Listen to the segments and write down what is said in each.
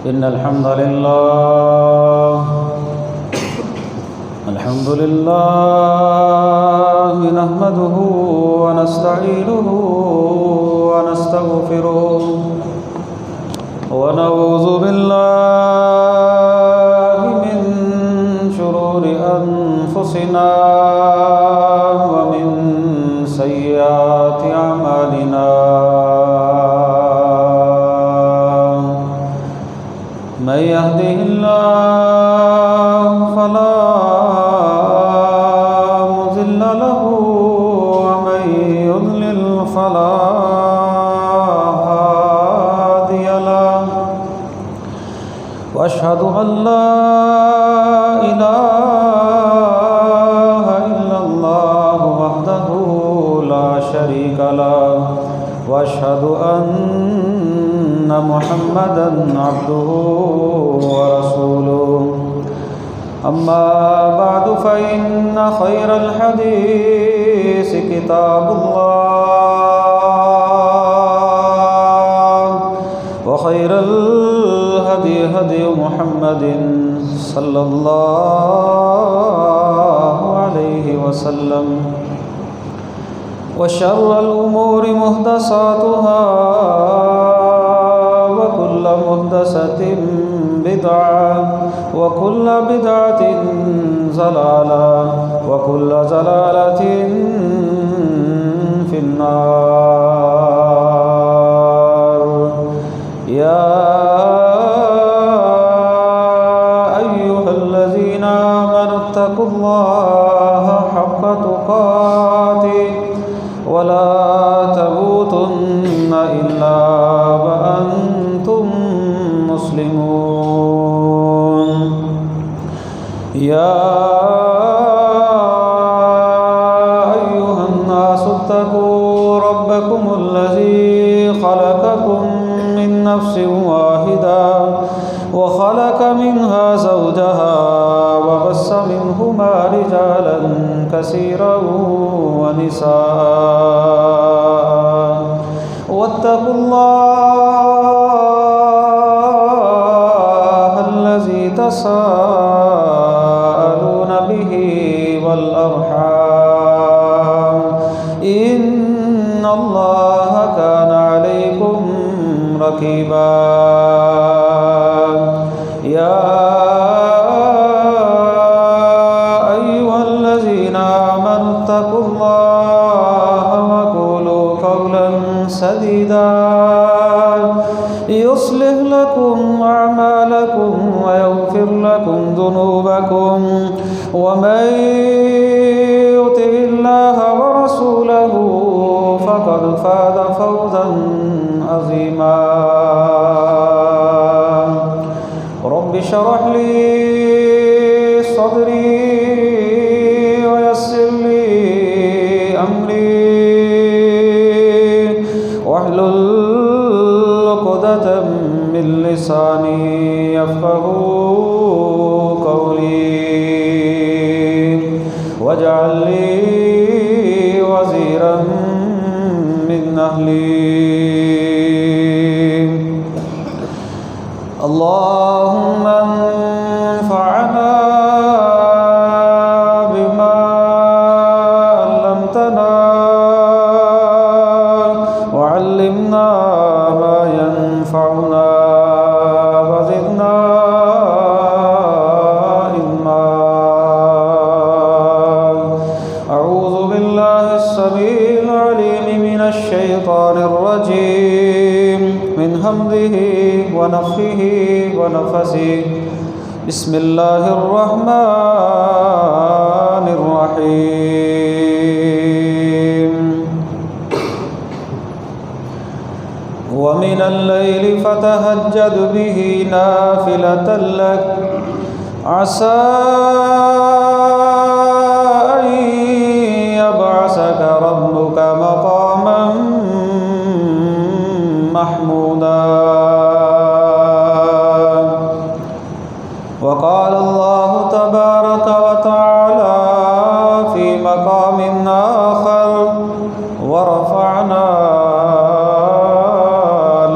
إن الحمد لله نحمده ونستعينه ونستغفره ونعوذ بالله من شرور أنفسنا ومن سيئات أعمالنا من يهده الله فلا مضل له ومن يضلل فلا هادي له وأشهد أن لا إله إلا الله وحده لا شريك له وأشهد أن محمدًا عبده ورسوله أما بعد فإن خير الحديث كتاب الله وخير الهدي هدي محمد صلى الله عليه وسلم وشر الأمور محدثاتها وكل محدثة بدعة وكل بدعة ضلالة وكل ضلالة في النار يا أيها الذين آمنوا اتقوا الله حق تقاته ولا تموتن إلا وأنتم مسلمون يا أيها الناس اتقوا ربكم الذي خلقكم من نفس واحدة وخلق منها زوجها وبث منهما رجالا كثيرا ونساء واتقوا الله الذي تساءلون به والأرحام إن الله كان عليكم رقيبا يا أيها الذين آمنوا اتقوا الله وقولوا قولا سديدا يصلح لكم أعمالكم ويغفر لكم ذنوبكم ومن يطع الله ورسوله فقد فاز فوزا عظيما رب اشرح لي صدري ويسر لي أمري واحلل عقدة من لساني يفقهوا قولي واجعل لي وزيرا من أهلي اللهم انفعنا بما علمتنا وعلمنا ما ينفعنا وزدنا علما أعوذ بالله السميع العليم من الشيطان الرجيم من همزه ونفخه ونفسه بسم الله الرحمن الرحيم ومن الليل فتهجد به نافلة لك عسى أن يبعثك ربك مقاما محمودا وقال الله تبارك وتعالى في مقام آخر ورفعنا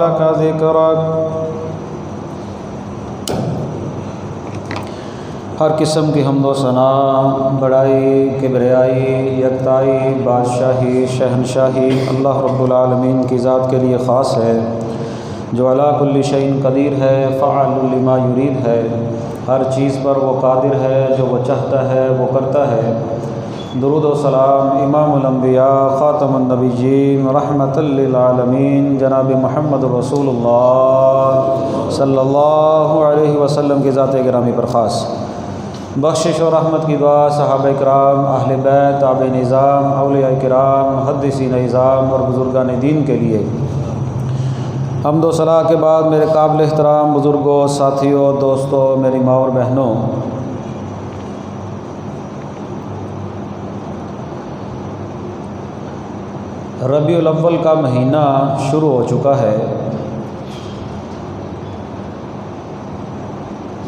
لك ذكرك ہر قسم کی حمد و ثنا، بڑائی، کبریائی، یکتائی، بادشاہی، شہنشاہی اللہ رب العالمین کی ذات کے لیے خاص ہے، جو علی کل شیء قدیر ہے، فعال لما یرید ہے، ہر چیز پر وہ قادر ہے، جو وہ چاہتا ہے وہ کرتا ہے۔ درود و سلام امام الانبیاء خاتم النبیین رحمۃ للعالمین جناب محمد رسول اللہ صلی اللہ علیہ وسلم کی ذات گرامی پر خاص۔ بخشش و رحمت کی دعا صحابہ کرام، اہل بیت، تابع نظام، اولیاء کرام، محدثین نظام اور بزرگان دین کے لیے۔ حمد و ثنا کے بعد میرے قابل احترام بزرگوں، ساتھیوں، دوستوں، میری ماں اور بہنوں، ربیع الاول کا مہینہ شروع ہو چکا ہے۔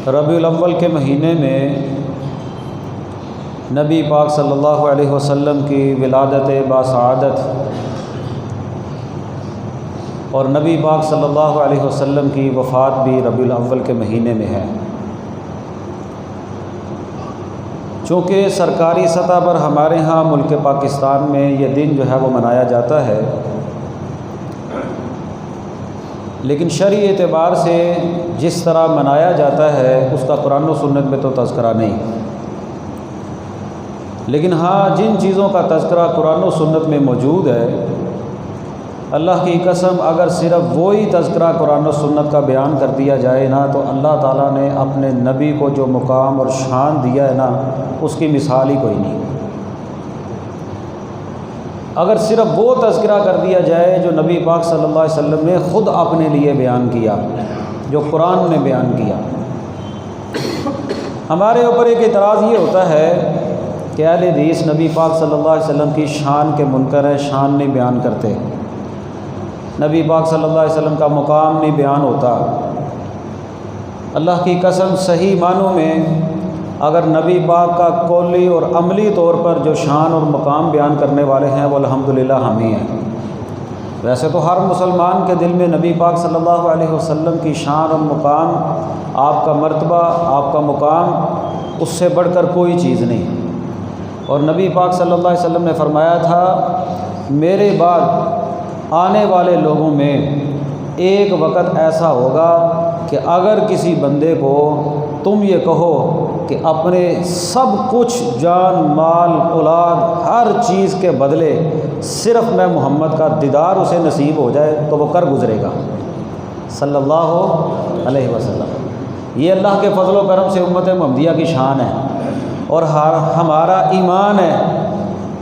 ربیع الاول کے مہینے میں نبی پاک صلی اللہ علیہ وسلم کی ولادت باسعادت اور نبی پاک صلی اللہ علیہ وسلم کی وفات بھی ربیع الاول کے مہینے میں ہے۔ چونکہ سرکاری سطح پر ہمارے ہاں ملک پاکستان میں یہ دن جو ہے وہ منایا جاتا ہے، لیکن شرعی اعتبار سے جس طرح منایا جاتا ہے اس کا قرآن و سنت میں تو تذکرہ نہیں، لیکن ہاں جن چیزوں کا تذکرہ قرآن و سنت میں موجود ہے، اللہ کی قسم اگر صرف وہی تذکرہ قرآن و سنت کا بیان کر دیا جائے نا تو اللہ تعالیٰ نے اپنے نبی کو جو مقام اور شان دیا ہے نا اس کی مثال ہی کوئی نہیں۔ اگر صرف وہ تذکرہ کر دیا جائے جو نبی پاک صلی اللہ علیہ وسلم نے خود اپنے لیے بیان کیا، جو قرآن نے بیان کیا۔ ہمارے اوپر ایک اعتراض یہ ہوتا ہے کہ اہل حدیث نبی پاک صلی اللہ علیہ وسلم کی شان کے منکر ہیں، شان نہیں بیان کرتے، نبی پاک صلی اللہ علیہ وسلم کا مقام نہیں بیان ہوتا۔ اللہ کی قسم صحیح معنوں میں اگر نبی پاک کا قولی اور عملی طور پر جو شان اور مقام بیان کرنے والے ہیں وہ الحمدللہ ہم ہی ہیں۔ ویسے تو ہر مسلمان کے دل میں نبی پاک صلی اللہ علیہ وسلم کی شان اور مقام، آپ کا مرتبہ، آپ کا مقام، اس سے بڑھ کر کوئی چیز نہیں۔ اور نبی پاک صلی اللہ علیہ وسلم نے فرمایا تھا، میرے بعد آنے والے لوگوں میں ایک وقت ایسا ہوگا کہ اگر کسی بندے کو تم یہ کہو کہ اپنے سب کچھ جان، مال، اولاد، ہر چیز کے بدلے صرف میں محمد کا دیدار اسے نصیب ہو جائے تو وہ کر گزرے گا صلی اللہ علیہ وسلم۔ یہ اللہ کے فضل و کرم سے امت محمدیہ کی شان ہے اور ہمارا ایمان ہے،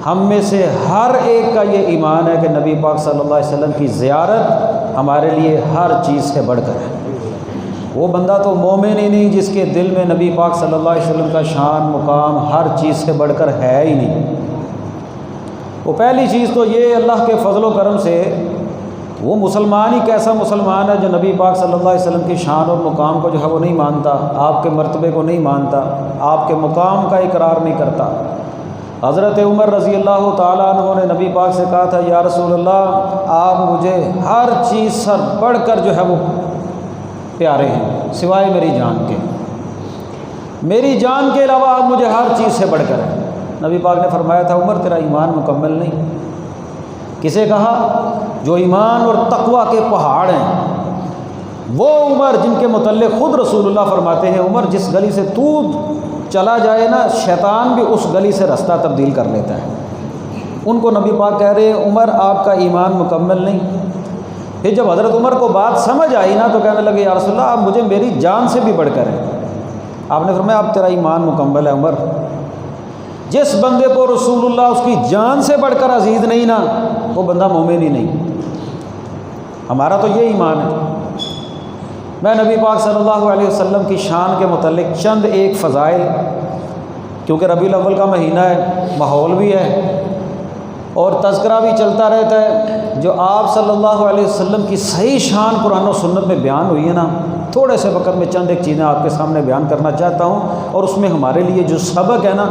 ہم میں سے ہر ایک کا یہ ایمان ہے کہ نبی پاک صلی اللہ علیہ وسلم کی زیارت ہمارے لیے ہر چیز سے بڑھ کر ہے۔ وہ بندہ تو مومن ہی نہیں جس کے دل میں نبی پاک صلی اللہ علیہ وسلم کا شان، مقام ہر چیز سے بڑھ کر ہے ہی نہیں۔ وہ پہلی چیز تو یہ اللہ کے فضل و کرم سے وہ مسلمان ہی کیسا مسلمان ہے جو نبی پاک صلی اللہ علیہ وسلم کی شان اور مقام کو جو ہے وہ نہیں مانتا، آپ کے مرتبے کو نہیں مانتا، آپ کے مقام کا اقرار نہیں کرتا۔ حضرت عمر رضی اللہ تعالیٰ عنہ نے نبی پاک سے کہا تھا، یا رسول اللہ آپ مجھے ہر چیز سے بڑھ کر جو ہے وہ پیارے ہیں سوائے میری جان کے، میری جان کے علاوہ آپ مجھے ہر چیز سے بڑھ کر ہیں۔ نبی پاک نے فرمایا تھا، عمر تیرا ایمان مکمل نہیں۔ کسے کہا؟ جو ایمان اور تقوی کے پہاڑ ہیں، وہ عمر جن کے متعلق خود رسول اللہ فرماتے ہیں، عمر جس گلی سے تو چلا جائے نا شیطان بھی اس گلی سے رستہ تبدیل کر لیتا ہے۔ ان کو نبی پاک کہہ رہے ہیں، عمر آپ کا ایمان مکمل نہیں۔ پھر جب حضرت عمر کو بات سمجھ آئی نا تو کہنے لگے، یا رسول اللہ آپ مجھے میری جان سے بھی بڑھ کر ہیں۔ آپ نے فرمایا اب تیرا ایمان مکمل ہے عمر۔ جس بندے کو رسول اللہ اس کی جان سے بڑھ کر عزیز نہیں نا، وہ بندہ مومن ہی نہیں۔ ہمارا تو یہ ایمان ہے۔ میں نبی پاک صلی اللہ علیہ وسلم کی شان کے متعلق چند ایک فضائل، کیونکہ ربیع الاول کا مہینہ ہے، ماحول بھی ہے اور تذکرہ بھی چلتا رہتا ہے، جو آپ صلی اللہ علیہ وسلم کی صحیح شان قرآن و سنت میں بیان ہوئی ہے نا، تھوڑے سے وقت میں چند ایک چیزیں آپ کے سامنے بیان کرنا چاہتا ہوں، اور اس میں ہمارے لیے جو سبق ہے نا،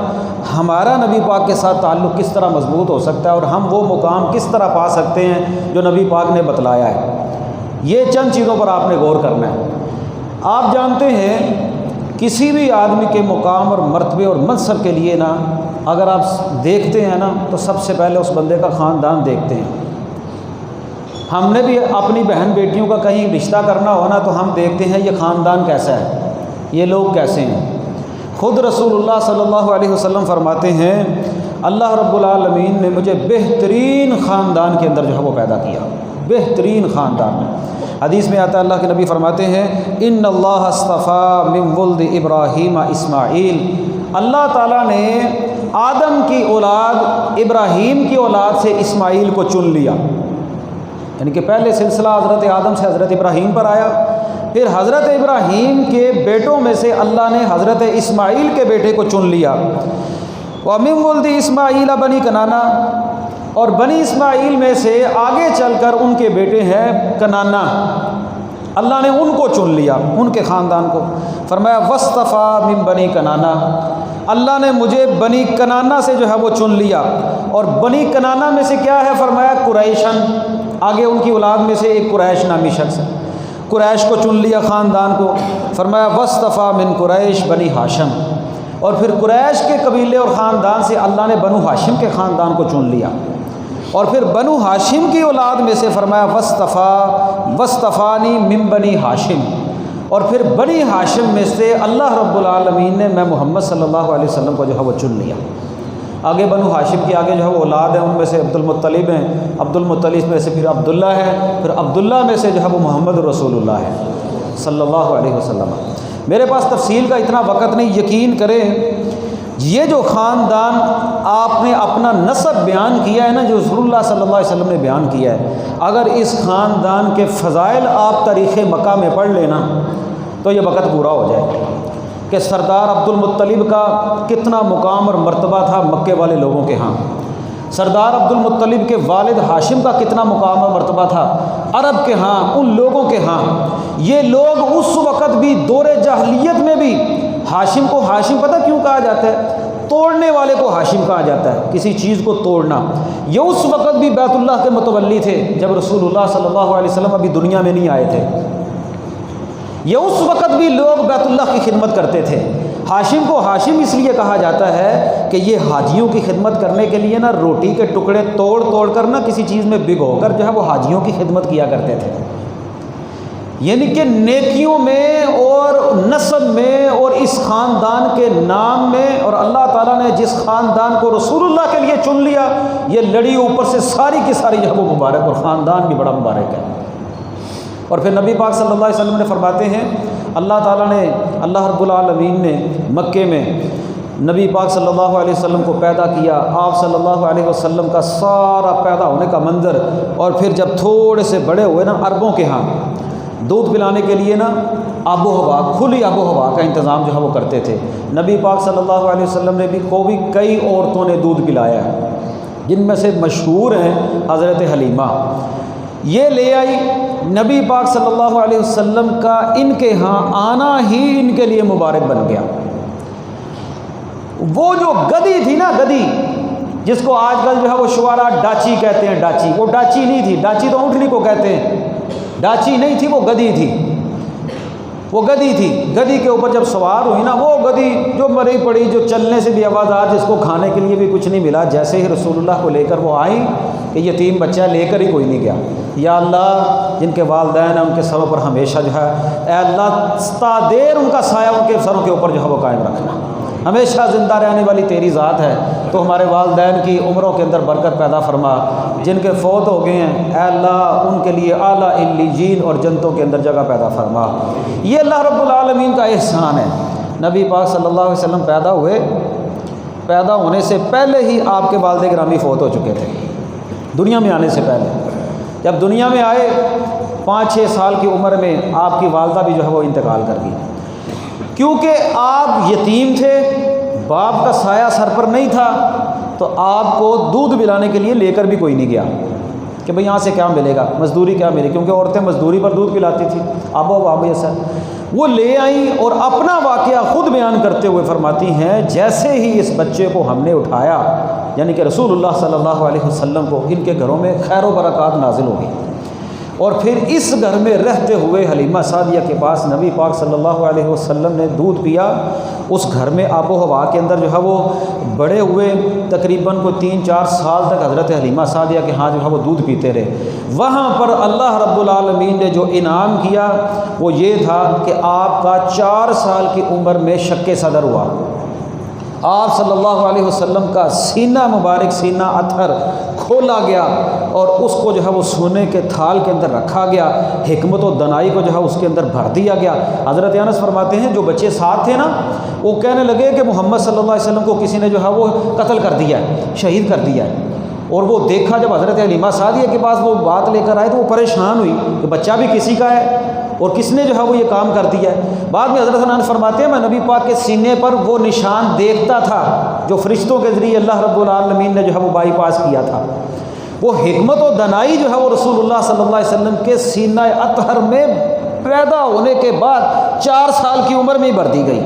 ہمارا نبی پاک کے ساتھ تعلق کس طرح مضبوط ہو سکتا ہے اور ہم وہ مقام کس طرح پا سکتے ہیں جو نبی پاک نے بتلایا ہے۔ یہ چند چیزوں پر آپ نے غور کرنا ہے۔ آپ جانتے ہیں کسی بھی آدمی کے مقام اور مرتبے اور منصب کے لیے نا اگر آپ دیکھتے ہیں نا تو سب سے پہلے اس بندے کا خاندان دیکھتے ہیں۔ ہم نے بھی اپنی بہن بیٹیوں کا کہیں رشتہ کرنا ہو نا تو ہم دیکھتے ہیں یہ خاندان کیسا ہے، یہ لوگ کیسے ہیں۔ خود رسول اللہ صلی اللہ علیہ وسلم فرماتے ہیں اللہ رب العالمین نے مجھے بہترین خاندان کے اندر جو ہے وہ پیدا کیا، بہترین خاندان میں۔ حدیث میں آتا ہے اللہ کے نبی فرماتے ہیں ان اللہ اصطفیٰ من ولد ابراہیم اسماعیل، اللہ تعالیٰ نے آدم کی اولاد ابراہیم کی اولاد سے اسماعیل کو چن لیا، یعنی کہ پہلے سلسلہ حضرت آدم سے حضرت ابراہیم پر آیا، پھر حضرت ابراہیم کے بیٹوں میں سے اللہ نے حضرت اسماعیل کے بیٹے کو چن لیا۔ وَمِن وَلْدِ اسماعیل بنی کنانا، اور بنی اسماعیل میں سے آگے چل کر ان کے بیٹے ہیں کنانا، اللہ نے ان کو چن لیا، ان کے خاندان کو۔ فرمایا وَاصْطَفَىٰ مِن بنی کنانا، اللہ نے مجھے بنی کنانا سے جو ہے وہ چن لیا، اور بنی کنانا میں سے کیا ہے؟ فرمایا قریشن، آگے ان کی اولاد میں سے ایک قریش نامی شخص ہے، قریش کو چن لیا خاندان کو۔ فرمایا وَاصْطَفَىٰ مِن قریش بنی ہاشم، اور پھر قریش کے قبیلے اور خاندان سے اللہ نے بنو ہاشم کے خاندان کو چن لیا، اور پھر بنو ہاشم کی اولاد میں سے فرمایا وَاصْطَفَانِي مِن بنی ہاشم، اور پھر بنی ہاشم میں سے اللہ رب العالمین نے میں محمد صلی اللہ علیہ وسلم کو جو ہے وہ چن لیا۔ آگے بنو ہاشم کی آگے جو ہے وہ اولاد ہیں، ان میں سے عبد المطلب ہیں، عبد المطلب میں سے پھر عبداللہ ہے، پھر عبداللہ میں سے جو ہے وہ محمد رسول اللہ ہے صلی اللہ علیہ وسلم۔ میرے پاس تفصیل کا اتنا وقت نہیں، یقین کریں یہ جو خاندان آپ نے اپنا نسب بیان کیا ہے نا، جو رسول اللہ صلی اللہ علیہ وسلم نے بیان کیا ہے، اگر اس خاندان کے فضائل آپ تاریخ مکہ میں پڑھ لینا تو یہ وقت پورا ہو جائے کہ سردار عبد المطلب کا کتنا مقام اور مرتبہ تھا مکے والے لوگوں کے ہاں، سردار عبد المطلب کے والد ہاشم کا کتنا مقام اور مرتبہ تھا عرب کے ہاں، ان لوگوں کے ہاں۔ یہ لوگ اس وقت بھی دور جاہلیت میں بھی ہاشم کو ہاشم پتہ کیوں کہا جاتا ہے؟ توڑنے والے کو ہاشم کہا جاتا ہے، کسی چیز کو توڑنا۔ یہ اس وقت بھی بیت اللہ کے متولی تھے جب رسول اللہ صلی اللہ علیہ وسلم ابھی دنیا میں نہیں آئے تھے، یہ اس وقت بھی لوگ بیت اللہ کی خدمت کرتے تھے۔ ہاشم کو ہاشم اس لیے کہا جاتا ہے کہ یہ حاجیوں کی خدمت کرنے کے لیے نا روٹی کے ٹکڑے توڑ توڑ کر نا کسی چیز میں بھگو کر جو ہے وہ حاجیوں کی خدمت کیا کرتے تھے، یعنی کہ نیکیوں میں اور نسب میں اور اس خاندان کے نام میں، اور اللہ تعالیٰ نے جس خاندان کو رسول اللہ کے لیے چن لیا یہ لڑی اوپر سے ساری کی ساری جو ہے وہ مبارک، اور خاندان بھی بڑا مبارک ہے۔ اور پھر نبی پاک صلی اللہ علیہ وسلم نے فرماتے ہیں اللہ تعالیٰ نے، اللہ رب العالمین نے مکے میں نبی پاک صلی اللہ علیہ وسلم کو پیدا کیا، آپ صلی اللہ علیہ وسلم کا سارا پیدا ہونے کا منظر، اور پھر جب تھوڑے سے بڑے ہوئے نا عربوں کے ہاں دودھ پلانے کے لیے نا آب و ہوا، کھلی آب و ہوا کا انتظام جو ہے وہ کرتے تھے۔ نبی پاک صلی اللہ علیہ وسلم نے بھی کئی عورتوں نے دودھ پلایا ہے، جن میں سے مشہور ہیں حضرت حلیمہ۔ یہ لے آئی نبی پاک صلی اللہ علیہ وسلم کا ان کے ہاں آنا ہی ان کے لیے مبارک بن گیا۔ وہ جو گدی تھی نا، گدی جس کو آج کل جو ہے وہ شعراء ڈاچی کہتے ہیں، ڈاچی، وہ ڈاچی نہیں تھی، ڈاچی تو اونٹنی کو کہتے ہیں، ڈاچی نہیں تھی، وہ گدی تھی، وہ گدی تھی۔ گدی کے اوپر جب سوار ہوئی نا، وہ گدی جو مری پڑی، جو چلنے سے بھی آواز آ، جس کو کھانے کے لیے بھی کچھ نہیں ملا، جیسے ہی رسول اللہ کو لے کر وہ آئی کہ یتیم بچہ لے کر ہی کوئی نہیں گیا۔ یا اللہ جن کے والدین ہیں ان کے سروں پر ہمیشہ جو ہے اے اللہ تا دیر ان کا سایہ ان کے سروں کے اوپر جو ہے وہ قائم رکھنا، ہمیشہ زندہ رہنے والی تیری ذات ہے، تو ہمارے والدین کی عمروں کے اندر برکت پیدا فرما، جن کے فوت ہو گئے ہیں اے اللہ ان کے لیے اعلیٰ علیین اور جنتوں کے اندر جگہ پیدا فرما۔ یہ اللہ رب العالمین کا احسان ہے۔ نبی پاک صلی اللہ علیہ وسلم پیدا ہوئے، پیدا ہونے سے پہلے ہی آپ کے والد گرامی فوت ہو چکے تھے، دنیا میں آنے سے پہلے۔ جب دنیا میں آئے 5-6 سال کی عمر میں آپ کی والدہ بھی جو ہے وہ انتقال کر گئی، کیونکہ آپ یتیم تھے، باپ کا سایہ سر پر نہیں تھا، تو آپ کو دودھ پلانے کے لیے لے کر بھی کوئی نہیں گیا کہ بھئی یہاں سے کیا ملے گا، مزدوری کیا ملے، کیونکہ عورتیں مزدوری پر دودھ پلاتی تھیں، آب و ہوا ایسا۔ وہ لے آئیں اور اپنا واقعہ خود بیان کرتے ہوئے فرماتی ہیں جیسے ہی اس بچے کو ہم نے اٹھایا، یعنی کہ رسول اللہ صلی اللہ علیہ وسلم کو، ان کے گھروں میں خیر و برکات نازل ہو گئی۔ اور پھر اس گھر میں رہتے ہوئے حلیمہ سعدیہ کے پاس نبی پاک صلی اللہ علیہ وسلم نے دودھ پیا۔ اس گھر میں آب و ہوا کے اندر جو ہے وہ بڑے ہوئے، تقریباً کوئی 3-4 سال تک حضرت حلیمہ سعدیہ کے ہاں جو ہے وہ دودھ پیتے رہے۔ وہاں پر اللہ رب العالمین نے جو انعام کیا وہ یہ تھا کہ آپ کا 4 سال کی عمر میں شق صدر ہوا۔ آپ صلی اللہ علیہ وسلم کا سینہ مبارک، سینہ اطہر کھولا گیا اور اس کو جو ہے وہ سونے کے تھال کے اندر رکھا گیا، حکمت و دنائی کو جو ہے اس کے اندر بھر دیا گیا۔ حضرت انس فرماتے ہیں جو بچے ساتھ تھے نا وہ کہنے لگے کہ محمد صلی اللہ علیہ وسلم کو کسی نے جو ہے وہ قتل کر دیا ہے، شہید کر دیا ہے۔ اور وہ دیکھا جب حضرت حلیمہ سعدیہ کے پاس وہ بات لے کر آئے تو وہ پریشان ہوئی کہ بچہ بھی کسی کا ہے اور کس نے جو ہے وہ یہ کام کر دیا ہے۔ بعد میں حضرت انس فرماتے ہیں میں نبی پاک کے سینے پر وہ نشان دیکھتا تھا جو فرشتوں کے ذریعے اللہ رب العالمین نے جو ہے وہ بائی پاس کیا تھا۔ وہ حکمت و دنائی جو ہے وہ رسول اللہ صلی اللہ علیہ وسلم کے سینہ اطہر میں پیدا ہونے کے بعد 4 سال کی عمر میں ہی بھر دی گئی،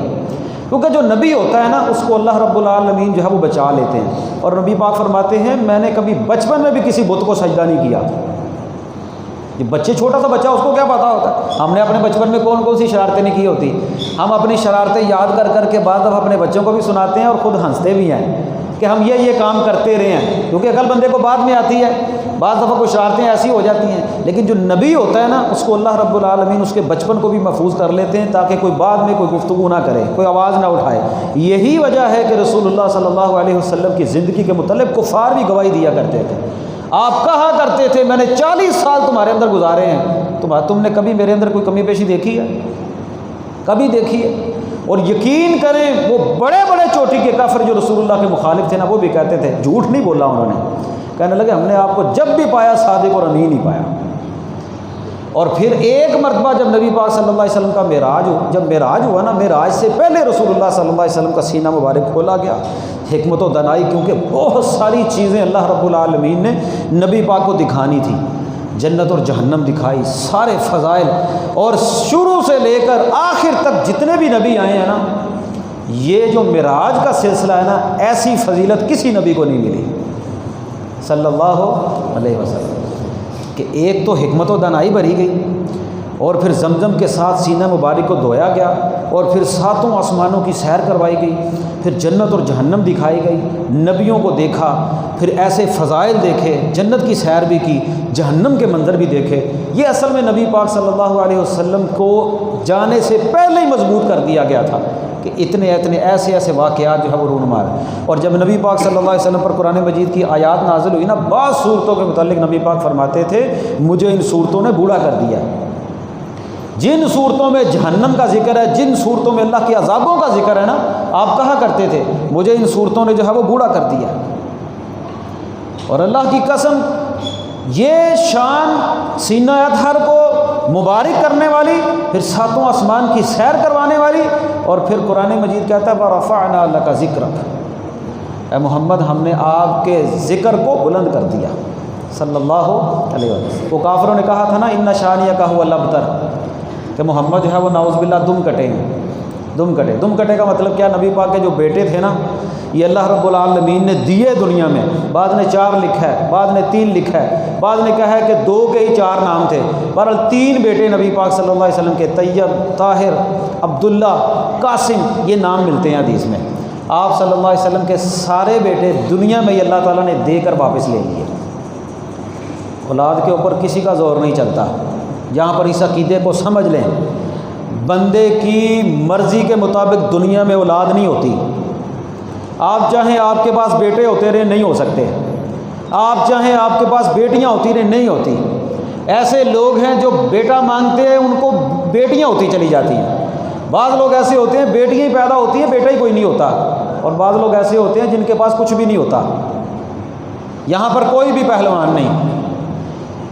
کیونکہ جو نبی ہوتا ہے نا اس کو اللہ رب العالمین جو ہے وہ بچا لیتے ہیں۔ اور نبی پاک فرماتے ہیں میں نے کبھی بچپن میں بھی کسی بت کو سجدہ نہیں کیا۔ یہ بچے، چھوٹا سا بچہ، اس کو کیا پتا ہوتا ہے؟ ہم نے اپنے بچپن میں کون کون سی شرارتیں نہیں کی ہوتی۔ ہم اپنی شرارتیں یاد کر کر کے بعض دفعہ اپنے بچوں کو بھی سناتے ہیں اور خود ہنستے بھی ہیں کہ ہم یہ کام کرتے رہے ہیں، کیونکہ عقل بندے کو بعد میں آتی ہے۔ بعض دفعہ کوئی شرارتیں ایسی ہو جاتی ہیں، لیکن جو نبی ہوتا ہے نا اس کو اللہ رب العالمین اس کے بچپن کو بھی محفوظ کر لیتے ہیں تاکہ کوئی بعد میں کوئی گفتگو نہ کرے، کوئی آواز نہ اٹھائے۔ یہی وجہ ہے کہ رسول اللہ صلی اللہ علیہ وسلم کی زندگی کے متعلق کفار بھی گواہی دیا کرتے تھے۔ آپ کہا کرتے تھے میں نے 40 سال تمہارے اندر گزارے ہیں، تم نے کبھی میرے اندر کوئی کمی پیشی دیکھی ہے؟ کبھی دیکھی ہے؟ اور یقین کریں وہ بڑے بڑے چوٹی کے کافر جو رسول اللہ کے مخالف تھے نا وہ بھی کہتے تھے، جھوٹ نہیں بولا انہوں نے، کہنے لگے ہم نے آپ کو جب بھی پایا صادق اور امین ہی پایا۔ اور پھر ایک مرتبہ جب نبی پاک صلی اللہ علیہ وسلم کا معراج ہوا نا، معراج سے پہلے رسول اللہ صلی اللہ علیہ وسلم کا سینہ مبارک کھولا گیا، حکمت و دنائی، کیونکہ بہت ساری چیزیں اللہ رب العالمین نے نبی پاک کو دکھانی تھی، جنت اور جہنم دکھائی، سارے فضائل، اور شروع سے لے کر آخر تک جتنے بھی نبی آئے ہیں نا یہ جو معراج کا سلسلہ ہے نا ایسی فضیلت کسی نبی کو نہیں ملی صلی اللہ علیہ وسلم، کہ ایک تو حکمت و دانائی بھری گئی، اور پھر زمزم کے ساتھ سینہ مبارک کو دھویا گیا، اور پھر 7 آسمانوں کی سیر کروائی گئی، پھر جنت اور جہنم دکھائی گئی، نبیوں کو دیکھا، پھر ایسے فضائل دیکھے، جنت کی سیر بھی کی، جہنم کے منظر بھی دیکھے۔ یہ اصل میں نبی پاک صلی اللہ علیہ وسلم کو جانے سے پہلے ہی مضبوط کر دیا گیا تھا کہ اتنے ایسے واقعات جو ہے وہ رونما ہے۔ اور جب نبی پاک صلی اللہ علیہ وسلم پر قرآن مجید کی آیات نازل ہوئی نا، بعض صورتوں کے متعلق نبی پاک فرماتے تھے مجھے ان صورتوں نے بوڑھا کر دیا ہے۔ جن صورتوں میں جہنم کا ذکر ہے، جن صورتوں میں اللہ کے عذابوں کا ذکر ہے نا، آپ کہا کرتے تھے مجھے ان صورتوں نے جو ہے وہ بوڑھا کر دیا ہے۔ اور اللہ کی قسم یہ شان سینہ اطہر کو مبارک کرنے والی، پھر 7 آسمان کی سیر کروانے والی، اور پھر قرآن مجید کہتا ہے وَرَفَعْنَا لَكَ ذِكْرَكَ، اے محمد ہم نے آپ کے ذکر کو بلند کر دیا صلی اللہ علیہ وسلم۔ وہ کافروں نے کہا تھا نا اِنَّ شَانِئَكَ هُوَ الْأَبْتَرُ، کہ محمد جو ہے وہ نعوذ باللہ دم کٹے ہیں۔ دم کٹے کا مطلب کیا؟ نبی پاک کے جو بیٹے تھے نا یہ اللہ رب العالمین نے دیے دنیا میں، بعد نے 4 لکھا ہے، بعد نے 3 لکھا ہے، بعد نے کہا ہے کہ 2 کے ہی 4 نام تھے، بہرحال 3 بیٹے نبی پاک صلی اللہ علیہ وسلم کے، طیب، طاہر، عبداللہ، قاسم، یہ نام ملتے ہیں حدیث میں۔ آپ صلی اللہ علیہ وسلم کے سارے بیٹے دنیا میں ہی اللہ تعالیٰ نے دے کر واپس لے لیے۔ اولاد کے اوپر کسی کا زور نہیں چلتا۔ جہاں پر اس عقیدے کو سمجھ لیں، بندے کی مرضی کے مطابق دنیا میں اولاد نہیں ہوتی۔ آپ چاہیں آپ کے پاس بیٹے ہوتے رہے، نہیں ہو سکتے۔ آپ چاہیں آپ کے پاس بیٹیاں ہوتی رہے، نہیں ہوتی۔ ایسے لوگ ہیں جو بیٹا مانگتے ہیں ان کو بیٹیاں ہوتی چلی جاتی ہیں۔ بعض لوگ ایسے ہوتے ہیں بیٹیاں ہی پیدا ہوتی ہیں، بیٹا ہی کوئی نہیں ہوتا، اور بعض لوگ ایسے ہوتے ہیں جن کے پاس کچھ بھی نہیں ہوتا، یہاں پر کوئی بھی پہلوان نہیں۔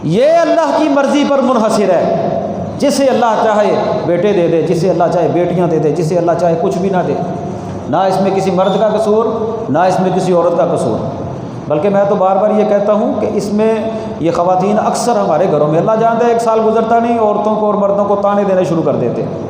یہ اللہ کی مرضی پر منحصر ہے، جسے اللہ چاہے بیٹے دے دے، جسے اللہ چاہے بیٹیاں دے دے، جسے اللہ چاہے کچھ بھی نہ دے۔ نہ اس میں کسی مرد کا قصور، نہ اس میں کسی عورت کا قصور، بلکہ میں تو بار بار یہ کہتا ہوں کہ اس میں یہ خواتین اکثر ہمارے گھروں میں، اللہ جانتا ہے 1 سال گزرتا نہیں عورتوں کو اور مردوں کو تانے دینے شروع کر دیتے ہیں،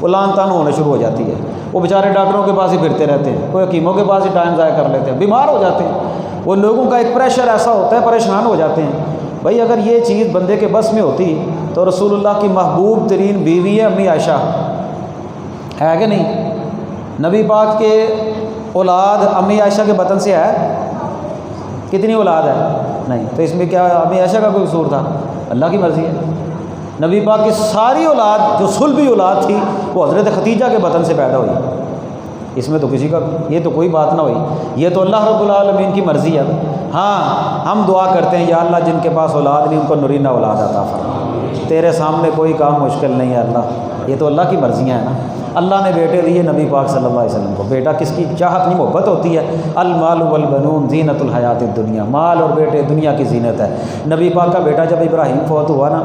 وہ لان تان ہونے شروع ہو جاتی ہے، وہ بیچارے ڈاکٹروں کے پاس ہی پھرتے رہتے ہیں، کوئی حکیموں کے پاس ہی ٹائم ضائع کر لیتے ہیں، بیمار ہو جاتے ہیں، وہ لوگوں کا ایک پریشر ایسا ہوتا ہے، پریشان ہو جاتے ہیں۔ بھائی اگر یہ چیز بندے کے بس میں ہوتی تو رسول اللہ کی محبوب ترین بیوی ہے امی عائشہ، ہے کہ نہیں؟ نبی پاک کے اولاد امی عائشہ کے بطن سے ہے، کتنی اولاد ہے؟ نہیں، تو اس میں کیا امی عائشہ کا کوئی قصور تھا؟ اللہ کی مرضی ہے۔ نبی پاک کی ساری اولاد جو صلبی اولاد تھی وہ حضرت خدیجہ کے بطن سے پیدا ہوئی، اس میں تو کسی کا یہ تو کوئی بات نہ ہوئی، یہ تو اللہ رب العالمین کی مرضی ہے۔ ہاں ہم دعا کرتے ہیں یا اللہ جن کے پاس اولاد نہیں ان کو نرینہ اولاد عطا فرما، تیرے سامنے کوئی کام مشکل نہیں ہے اللہ، یہ تو اللہ کی مرضیاں ہیں نا۔ اللہ نے بیٹے دیے نبی پاک صلی اللہ علیہ وسلم کو، بیٹا کس کی چاہت نہیں محبت ہوتی ہے، المال والبنون زینت الحیات الدنیا، مال اور بیٹے دنیا کی زینت ہے۔ نبی پاک کا بیٹا جب ابراہیم فوت ہوا نا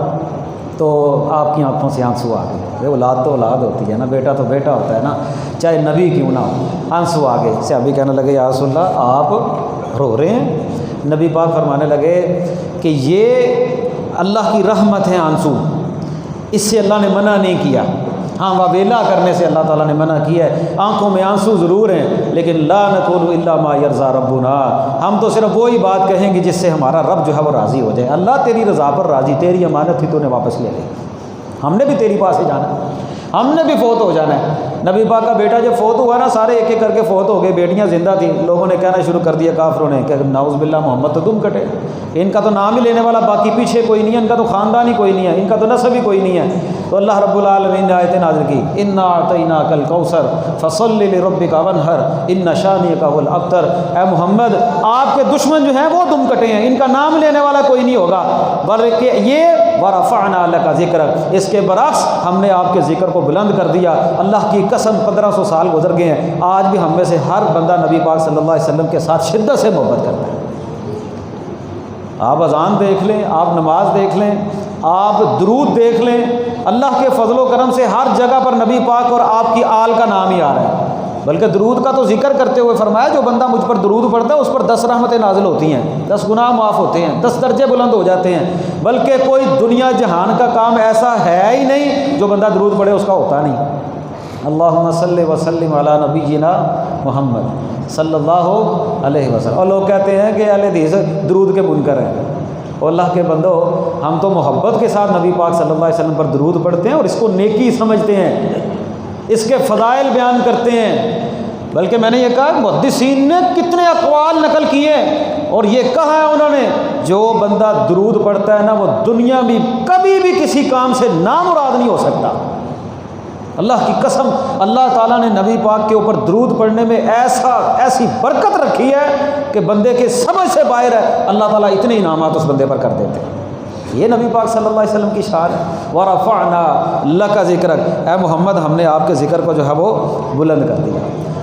تو آپ کی آنکھوں سے آنسو آ گئے، اولاد تو اولاد ہوتی ہے نا، بیٹا تو بیٹا ہوتا ہے نا، چاہے نبی کیوں نہ ہو، آنسو آ گئے۔ صحابی کہنے لگے یا رسول اللہ آپ رو رہے ہیں؟ نبی پاک فرمانے لگے کہ یہ اللہ کی رحمت ہے آنسو، اس سے اللہ نے منع نہیں کیا، ہاں واویلا کرنے سے اللہ تعالیٰ نے منع کیا ہے، آنکھوں میں آنسو ضرور ہیں لیکن لا نقول الا ما یرضی ربنا، ہم تو صرف وہی بات کہیں گے جس سے ہمارا رب جو ہے وہ راضی ہو جائے۔ اللہ تیری رضا پر راضی، تیری امانت تھی تو نے واپس لے لی، ہم نے بھی تیری پاس ہی جانا ہے، ہم نے بھی فوت ہو جانا ہے۔ نبی پاک کا بیٹا جب فوت ہوا نا سارے ایک ایک کر کے فوت ہو گئے، بیٹیاں زندہ تھیں، لوگوں نے کہنا شروع کر دیا کافروں نے کہ نعوذ باللہ محمد تو تم کٹے، ان کا تو نام ہی لینے والا باقی پیچھے کوئی نہیں ہے، ان کا تو خاندان ہی کوئی نہیں ہے، ان کا تو نسب ہی کوئی نہیں ہے۔ تو اللہ رب العالمین نے آیت نازل کی انا اعطیناک الکوثر فصل لربک وانحر ان شانئک هو الابتر، اے محمد آپ کے دشمن جو ہیں وہ دم کٹے ہیں، ان کا نام لینے والا کوئی نہیں ہوگا، بلکہ یہ ورفعنا لک ذکرک، اس کے برعکس ہم نے آپ کے ذکر کو بلند کر دیا۔ اللہ کی قسم 1500 سال گزر گئے ہیں، آج بھی ہم میں سے ہر بندہ نبی پاک صلی اللہ علیہ وسلم کے ساتھ شدت سے محبت کرتا ہے۔ آپ اذان دیکھ لیں، آپ نماز دیکھ لیں، آپ درود دیکھ لیں، اللہ کے فضل و کرم سے ہر جگہ پر نبی پاک اور آپ کی آل کا نام ہی آ رہا ہے۔ بلکہ درود کا تو ذکر کرتے ہوئے فرمایا جو بندہ مجھ پر درود پڑھتا ہے اس پر 10 رحمتیں نازل ہوتی ہیں، 10 گناہ معاف ہوتے ہیں، 10 درجے بلند ہو جاتے ہیں۔ بلکہ کوئی دنیا جہان کا کام ایسا ہے ہی نہیں جو بندہ درود پڑھے اس کا ہوتا نہیں۔ اللہم صلی وسلم علی نبینا محمد صلی اللہ علیہ وسلم۔ اور لوگ کہتے ہیں کہ اہل حدیث درود کے منکر ہیں، اور اللہ کے بندو ہم تو محبت کے ساتھ نبی پاک صلی اللہ علیہ وسلم پر درود پڑھتے ہیں اور اس کو نیکی سمجھتے ہیں، اس کے فضائل بیان کرتے ہیں۔ بلکہ میں نے یہ کہا محدثین نے کتنے اقوال نقل کیے اور یہ کہا ہے انہوں نے جو بندہ درود پڑھتا ہے نا وہ دنیا میں کبھی بھی کسی کام سے نامراد نہیں ہو سکتا۔ اللہ کی قسم اللہ تعالیٰ نے نبی پاک کے اوپر درود پڑھنے میں ایسی برکت رکھی ہے کہ بندے کے سمجھ سے باہر ہے، اللہ تعالیٰ اتنے انعامات اس بندے پر کر دیتے ہیں۔ یہ نبی پاک صلی اللہ علیہ وسلم کی شان ہے۔ ورفعنا لک ذکرک، اے محمد ہم نے آپ کے ذکر کو جو ہے وہ بلند کر دیا۔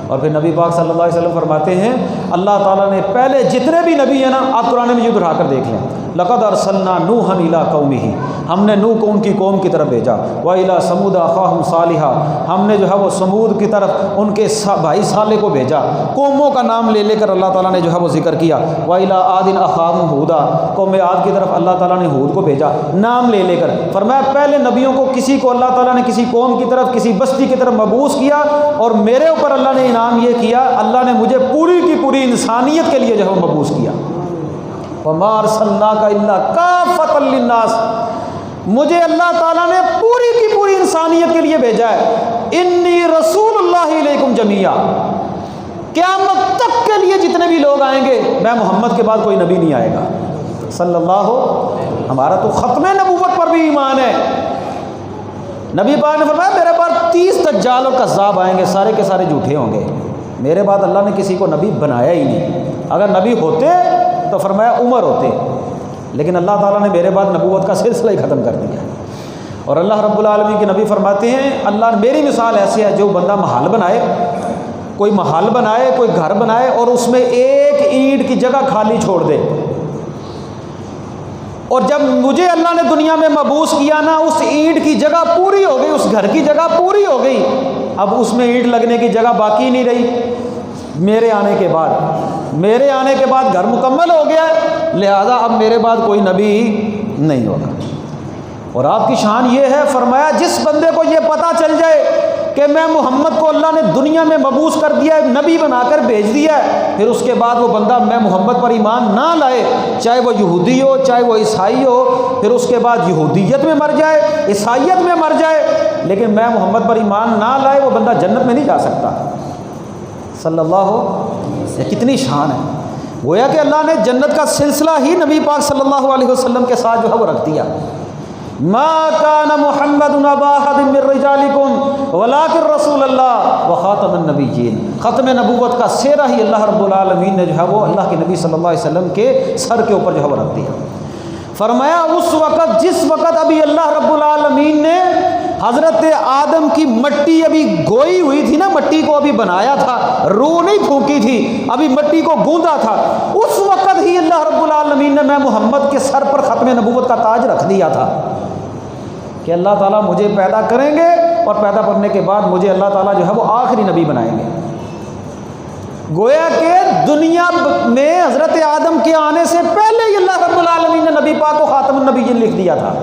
اور پھر نبی پاک صلی اللہ علیہ وسلم فرماتے ہیں اللہ تعالیٰ نے پہلے جتنے بھی نبی ہیں نا، آپ قرآن مجید اٹھا کر دیکھ لیں، لقد ارسلنا نوحا الی قومہ، ہم نے نوح کو ان کی قوم کی طرف بھیجا، وَإِلَىٰ ثَمُودَ أَخَاهُمْ صَالِحًا، ہم نے جو ہے وہ سمود کی طرف ان کے بھائی صالح کو بھیجا، قوموں کا نام لے لے کر اللہ تعالیٰ نے جو ہے وہ ذکر کیا، وَإِلَىٰ عَادٍ أَخَاهُمْ هُودًا، قوم عاد کی طرف اللہ تعالیٰ نے ہود کو بھیجا، نام لے لے کر فرمایا پہلے نبیوں کو کسی کو اللہ تعالیٰ نے کسی قوم کی طرف کسی بستی کی طرف مبعوث کیا، اور میرے اوپر اللہ نے انعام یہ کیا اللہ نے مجھے پوری کی پوری انسانیت کے لیے جو ہے وہ مبعوث کیا، وَمَا أَرْسَلْنَاكَ إِلَّا كَافَّةً لِلنَّاسِ، مجھے اللہ تعالیٰ نے پوری کی پوری انسانیت کے لیے بھیجا ہے، انی رسول اللہ علیکم جمیعا، قیامت تک کے لیے جتنے بھی لوگ آئیں گے میں محمد کے بعد کوئی نبی نہیں آئے گا صلی اللہ، ہمارا تو ختم نبوت پر بھی ایمان ہے۔ نبی پاک نے فرمایا میرے بعد 30 دجال اور کذاب آئیں گے، سارے کے سارے جھوٹے ہوں گے، میرے بعد اللہ نے کسی کو نبی بنایا ہی نہیں، اگر نبی ہوتے تو فرمایا عمر ہوتے، لیکن اللہ تعالیٰ نے میرے بعد نبوت کا سلسلہ ہی ختم کر دیا۔ اور اللہ رب العالمین کے نبی فرماتے ہیں اللہ نے میری مثال ایسی ہے جو بندہ محل بنائے، کوئی محل بنائے کوئی گھر بنائے اور اس میں ایک اینٹ کی جگہ خالی چھوڑ دے، اور جب مجھے اللہ نے دنیا میں مبعوث کیا نا اس اینٹ کی جگہ پوری ہو گئی، اس گھر کی جگہ پوری ہو گئی، اب اس میں اینٹ لگنے کی جگہ باقی نہیں رہی، میرے آنے کے بعد گھر مکمل ہو گیا، لہذا اب میرے بعد کوئی نبی نہیں ہوگا۔ اور آپ کی شان یہ ہے فرمایا جس بندے کو یہ پتہ چل جائے کہ کہ میں محمد کو اللہ نے دنیا میں مبعوث کر دیا ہے، نبی بنا کر بھیج دیا ہے، پھر اس کے بعد وہ بندہ میں محمد پر ایمان نہ لائے، چاہے وہ یہودی ہو چاہے وہ عیسائی ہو، پھر اس کے بعد یہودیت میں مر جائے، عیسائیت میں مر جائے، لیکن میں محمد پر ایمان نہ لائے، وہ بندہ جنت میں نہیں جا سکتا۔ صلی اللہ یہ کتنی شان ہے۔ گویا کہ اللہ نے جنت کا سلسلہ ہی نبی پاک صلی اللہ علیہ وسلم کے ساتھ جو ہے وہ رکھ دیا۔ ما کان محمد ابا احد من رجالکم ولکن رسول اللہ وخاتم النبیین، ختم نبوت کا سہرہ ہی اللہ رب العالمین نے جو ہے وہ اللہ کے نبی صلی اللہ علیہ وسلم کے سر کے اوپر جو ہے وہ رکھ دیا۔ فرمایا اس وقت جس وقت ابھی اللہ رب العالمین نے حضرت آدم کی مٹی ابھی گوئی ہوئی تھی نا، مٹی کو ابھی بنایا تھا، روح نہیں پھونکی تھی، ابھی مٹی کو گوندا تھا، اس وقت ہی اللہ رب العالمین نے میں محمد کے سر پر ختم نبوت کا تاج رکھ دیا تھا کہ اللہ تعالیٰ مجھے پیدا کریں گے اور پیدا کرنے کے بعد مجھے اللہ تعالیٰ جو ہے وہ آخری نبی بنائیں گے۔ گویا کہ دنیا میں حضرت آدم کے آنے سے پہلے ہی اللہ رب العالمین نے نبی پاک کو خاتم النبیین لکھ دیا تھا۔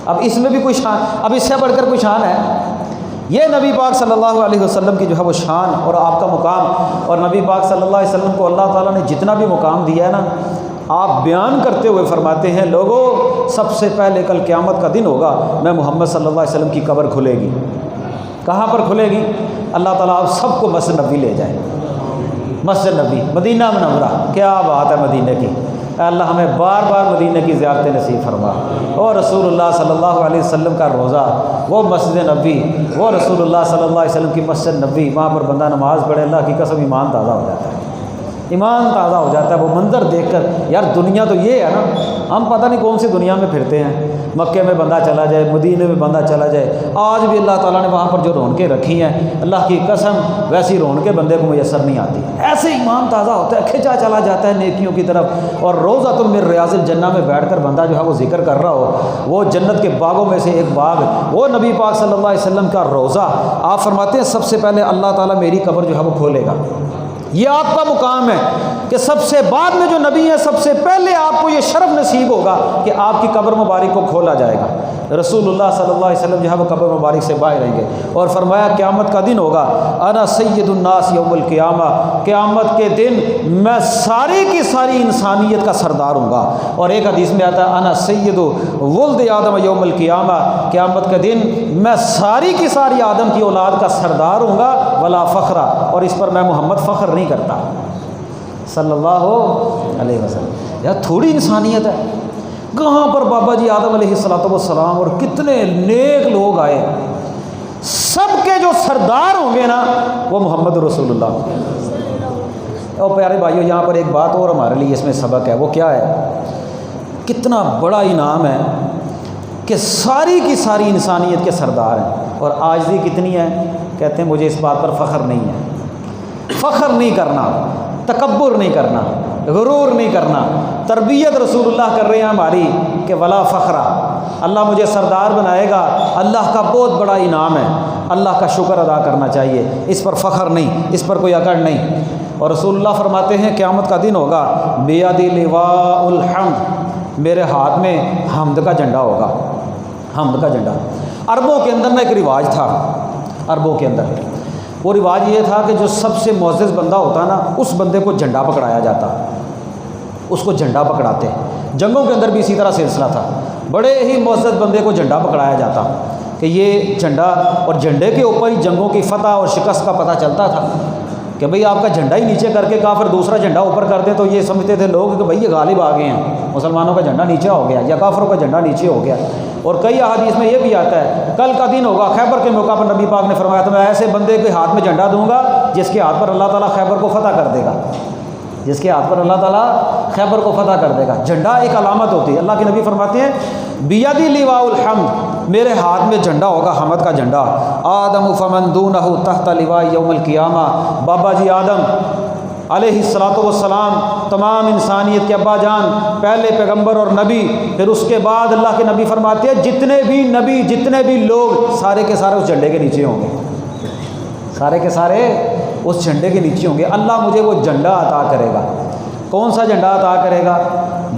اب اس میں بھی کوئی شان، اب اس سے بڑھ کر کوئی شان ہے؟ یہ نبی پاک صلی اللہ علیہ وسلم کی جو ہے وہ شان اور آپ کا مقام، اور نبی پاک صلی اللہ علیہ وسلم کو اللہ تعالیٰ نے جتنا بھی مقام دیا ہے نا، آپ بیان کرتے ہوئے فرماتے ہیں لوگوں سب سے پہلے کل قیامت کا دن ہوگا، میں محمد صلی اللہ علیہ وسلم کی قبر کھلے گی۔ کہاں پر کھلے گی؟ اللہ تعالیٰ آپ سب کو مسجد نبی لے جائے، مسجد نبی مدینہ منورہ، کیا بات ہے مدینہ کی، اللہ ہمیں بار بار مدینہ کی زیارت نصیب فرما، اور رسول اللہ صلی اللہ علیہ وسلم کا روزہ، وہ مسجد نبی، وہ رسول اللہ صلی اللہ علیہ وسلم کی مسجد نبی، وہاں پر بندہ نماز پڑھے، اللہ کی قسم ایمان تازہ ہو جاتا ہے، ایمان تازہ ہو جاتا ہے وہ منظر دیکھ کر۔ یار دنیا تو یہ ہے نا، ہم پتہ نہیں کون سی دنیا میں پھرتے ہیں، مکے میں بندہ چلا جائے، مدینے میں بندہ چلا جائے، آج بھی اللہ تعالیٰ نے وہاں پر جو رونقیں رکھی ہیں، اللہ کی قسم ویسی رونقیں بندے کو میسر نہیں آتی، ایسے ایمان تازہ ہوتا ہے، کھنچا چلا جاتا ہے نیکیوں کی طرف۔ اور روضۃ من ریاض الجنہ میں بیٹھ کر بندہ جو ہے وہ ذکر کر رہا ہو، وہ جنت کے باغوں میں سے ایک باغ، وہ نبی پاک صلی اللہ علیہ وسلم کا روضہ، آپ فرماتے ہیں سب سے پہلے اللہ تعالیٰ میری قبر جو ہے وہ کھولے گا۔ یہ آپ کا مقام ہے کہ سب سے بعد میں جو نبی ہیں سب سے پہلے آپ کو یہ شرف نصیب ہوگا کہ آپ کی قبر مبارک کو کھولا جائے گا۔ رسول اللہ صلی اللہ علیہ وسلم جو ہے وہ قبر مبارک سے باہر رہیں گے، اور فرمایا قیامت کا دن ہوگا، انا سید الناس یوم القیامہ، قیامت کے دن میں ساری کی ساری انسانیت کا سردار ہوں گا۔ اور ایک حدیث میں آتا ہے انا سید ولد آدم یوم القیامہ، قیامت کے دن میں ساری کی ساری آدم کی اولاد کا سردار ہوں گا، ولا فخرہ، اور اس پر میں محمد فخر نہیں کرتا صلی اللہ علیہ وسلم۔ یار تھوڑی انسانیت ہے، کہاں پر بابا جی آدم علیہ السلام اور کتنے نیک لوگ آئے، سب کے جو سردار ہوں گے نا وہ محمد رسول اللہ۔ اور پیارے بھائیو یہاں پر ایک بات اور ہمارے لیے اس میں سبق ہے، وہ کیا ہے؟ کتنا بڑا انعام ہے کہ ساری کی ساری انسانیت کے سردار ہیں، اور عاجزی کتنی ہے، کہتے ہیں مجھے اس بات پر فخر نہیں ہے۔ فخر نہیں کرنا، تکبر نہیں کرنا، غرور نہیں کرنا، تربیت رسول اللہ کر رہے ہیں ہماری کہ ولا فخرہ، اللہ مجھے سردار بنائے گا، اللہ کا بہت بڑا انعام ہے، اللہ کا شکر ادا کرنا چاہیے، اس پر فخر نہیں، اس پر کوئی اکڑ نہیں۔ اور رسول اللہ فرماتے ہیں قیامت کا دن ہوگا، بیدی لواء الحمد، میرے ہاتھ میں حمد کا جھنڈا ہوگا، حمد کا جھنڈا۔ عربوں کے اندر نا ایک رواج تھا، عربوں کے اندر وہ رواج یہ تھا کہ جو سب سے معزز بندہ ہوتا نا اس بندے کو جھنڈا پکڑایا جاتا، اس کو جھنڈا پکڑاتے۔ جنگوں کے اندر بھی اسی طرح سلسلہ تھا، بڑے ہی معزز بندے کو جھنڈا پکڑایا جاتا کہ یہ جھنڈا، اور جھنڈے کے اوپر ہی جنگوں کی فتح اور شکست کا پتہ چلتا تھا کہ بھئی آپ کا جھنڈا ہی نیچے کر کے کافر دوسرا جھنڈا اوپر کر دیں تو یہ سمجھتے تھے لوگ کہ بھئی یہ غالب آ گئے ہیں، مسلمانوں کا جھنڈا نیچے ہو گیا یا کافروں کا جھنڈا نیچے ہو گیا۔ اور کئی احادیث میں یہ بھی آتا ہے کل کا دن ہوگا، خیبر کے موقع پر نبی پاک نے فرمایا تھا میں ایسے بندے کے ہاتھ میں جھنڈا دوں گا جس کے ہاتھ پر اللہ تعالیٰ خیبر کو فتح کر دے گا، جس کے ہاتھ پر اللہ تعالیٰ خیبر کو فتح کر دے گا۔ جھنڈا ایک علامت ہوتی ہے، اللہ کے نبی فرماتے ہیں بیدی لواء الحمد، میرے ہاتھ میں جھنڈا ہوگا حمد کا جھنڈا، آدم فمن دونہ تحت لواء یوم القیامہ، بابا جی آدم علیہ السلام تمام انسانیت کے ابا جان، پہلے پیغمبر اور نبی، پھر اس کے بعد اللہ کے نبی فرماتے ہیں جتنے بھی نبی جتنے بھی لوگ سارے کے سارے اس جھنڈے کے نیچے ہوں گے، سارے کے سارے اس جھنڈے کے نیچے ہوں گے۔ اللہ مجھے وہ جھنڈا عطا کرے گا، کون سا جھنڈا عطا کرے گا؟